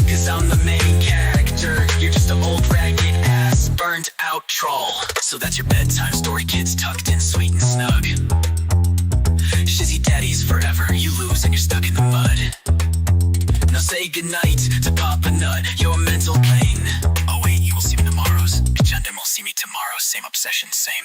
cause I'm the main character. You're just an old ragged ass, burned out troll. So that's your bedtime story, kids tucked in sweet and snug. Shizzy Daddy's forever, you lose and you're stuck in the mud. Now say goodnight to Papa Nut, your mental pain. Oh wait, you will see me tomorrow's. Agenda will see me tomorrow, same obsession, same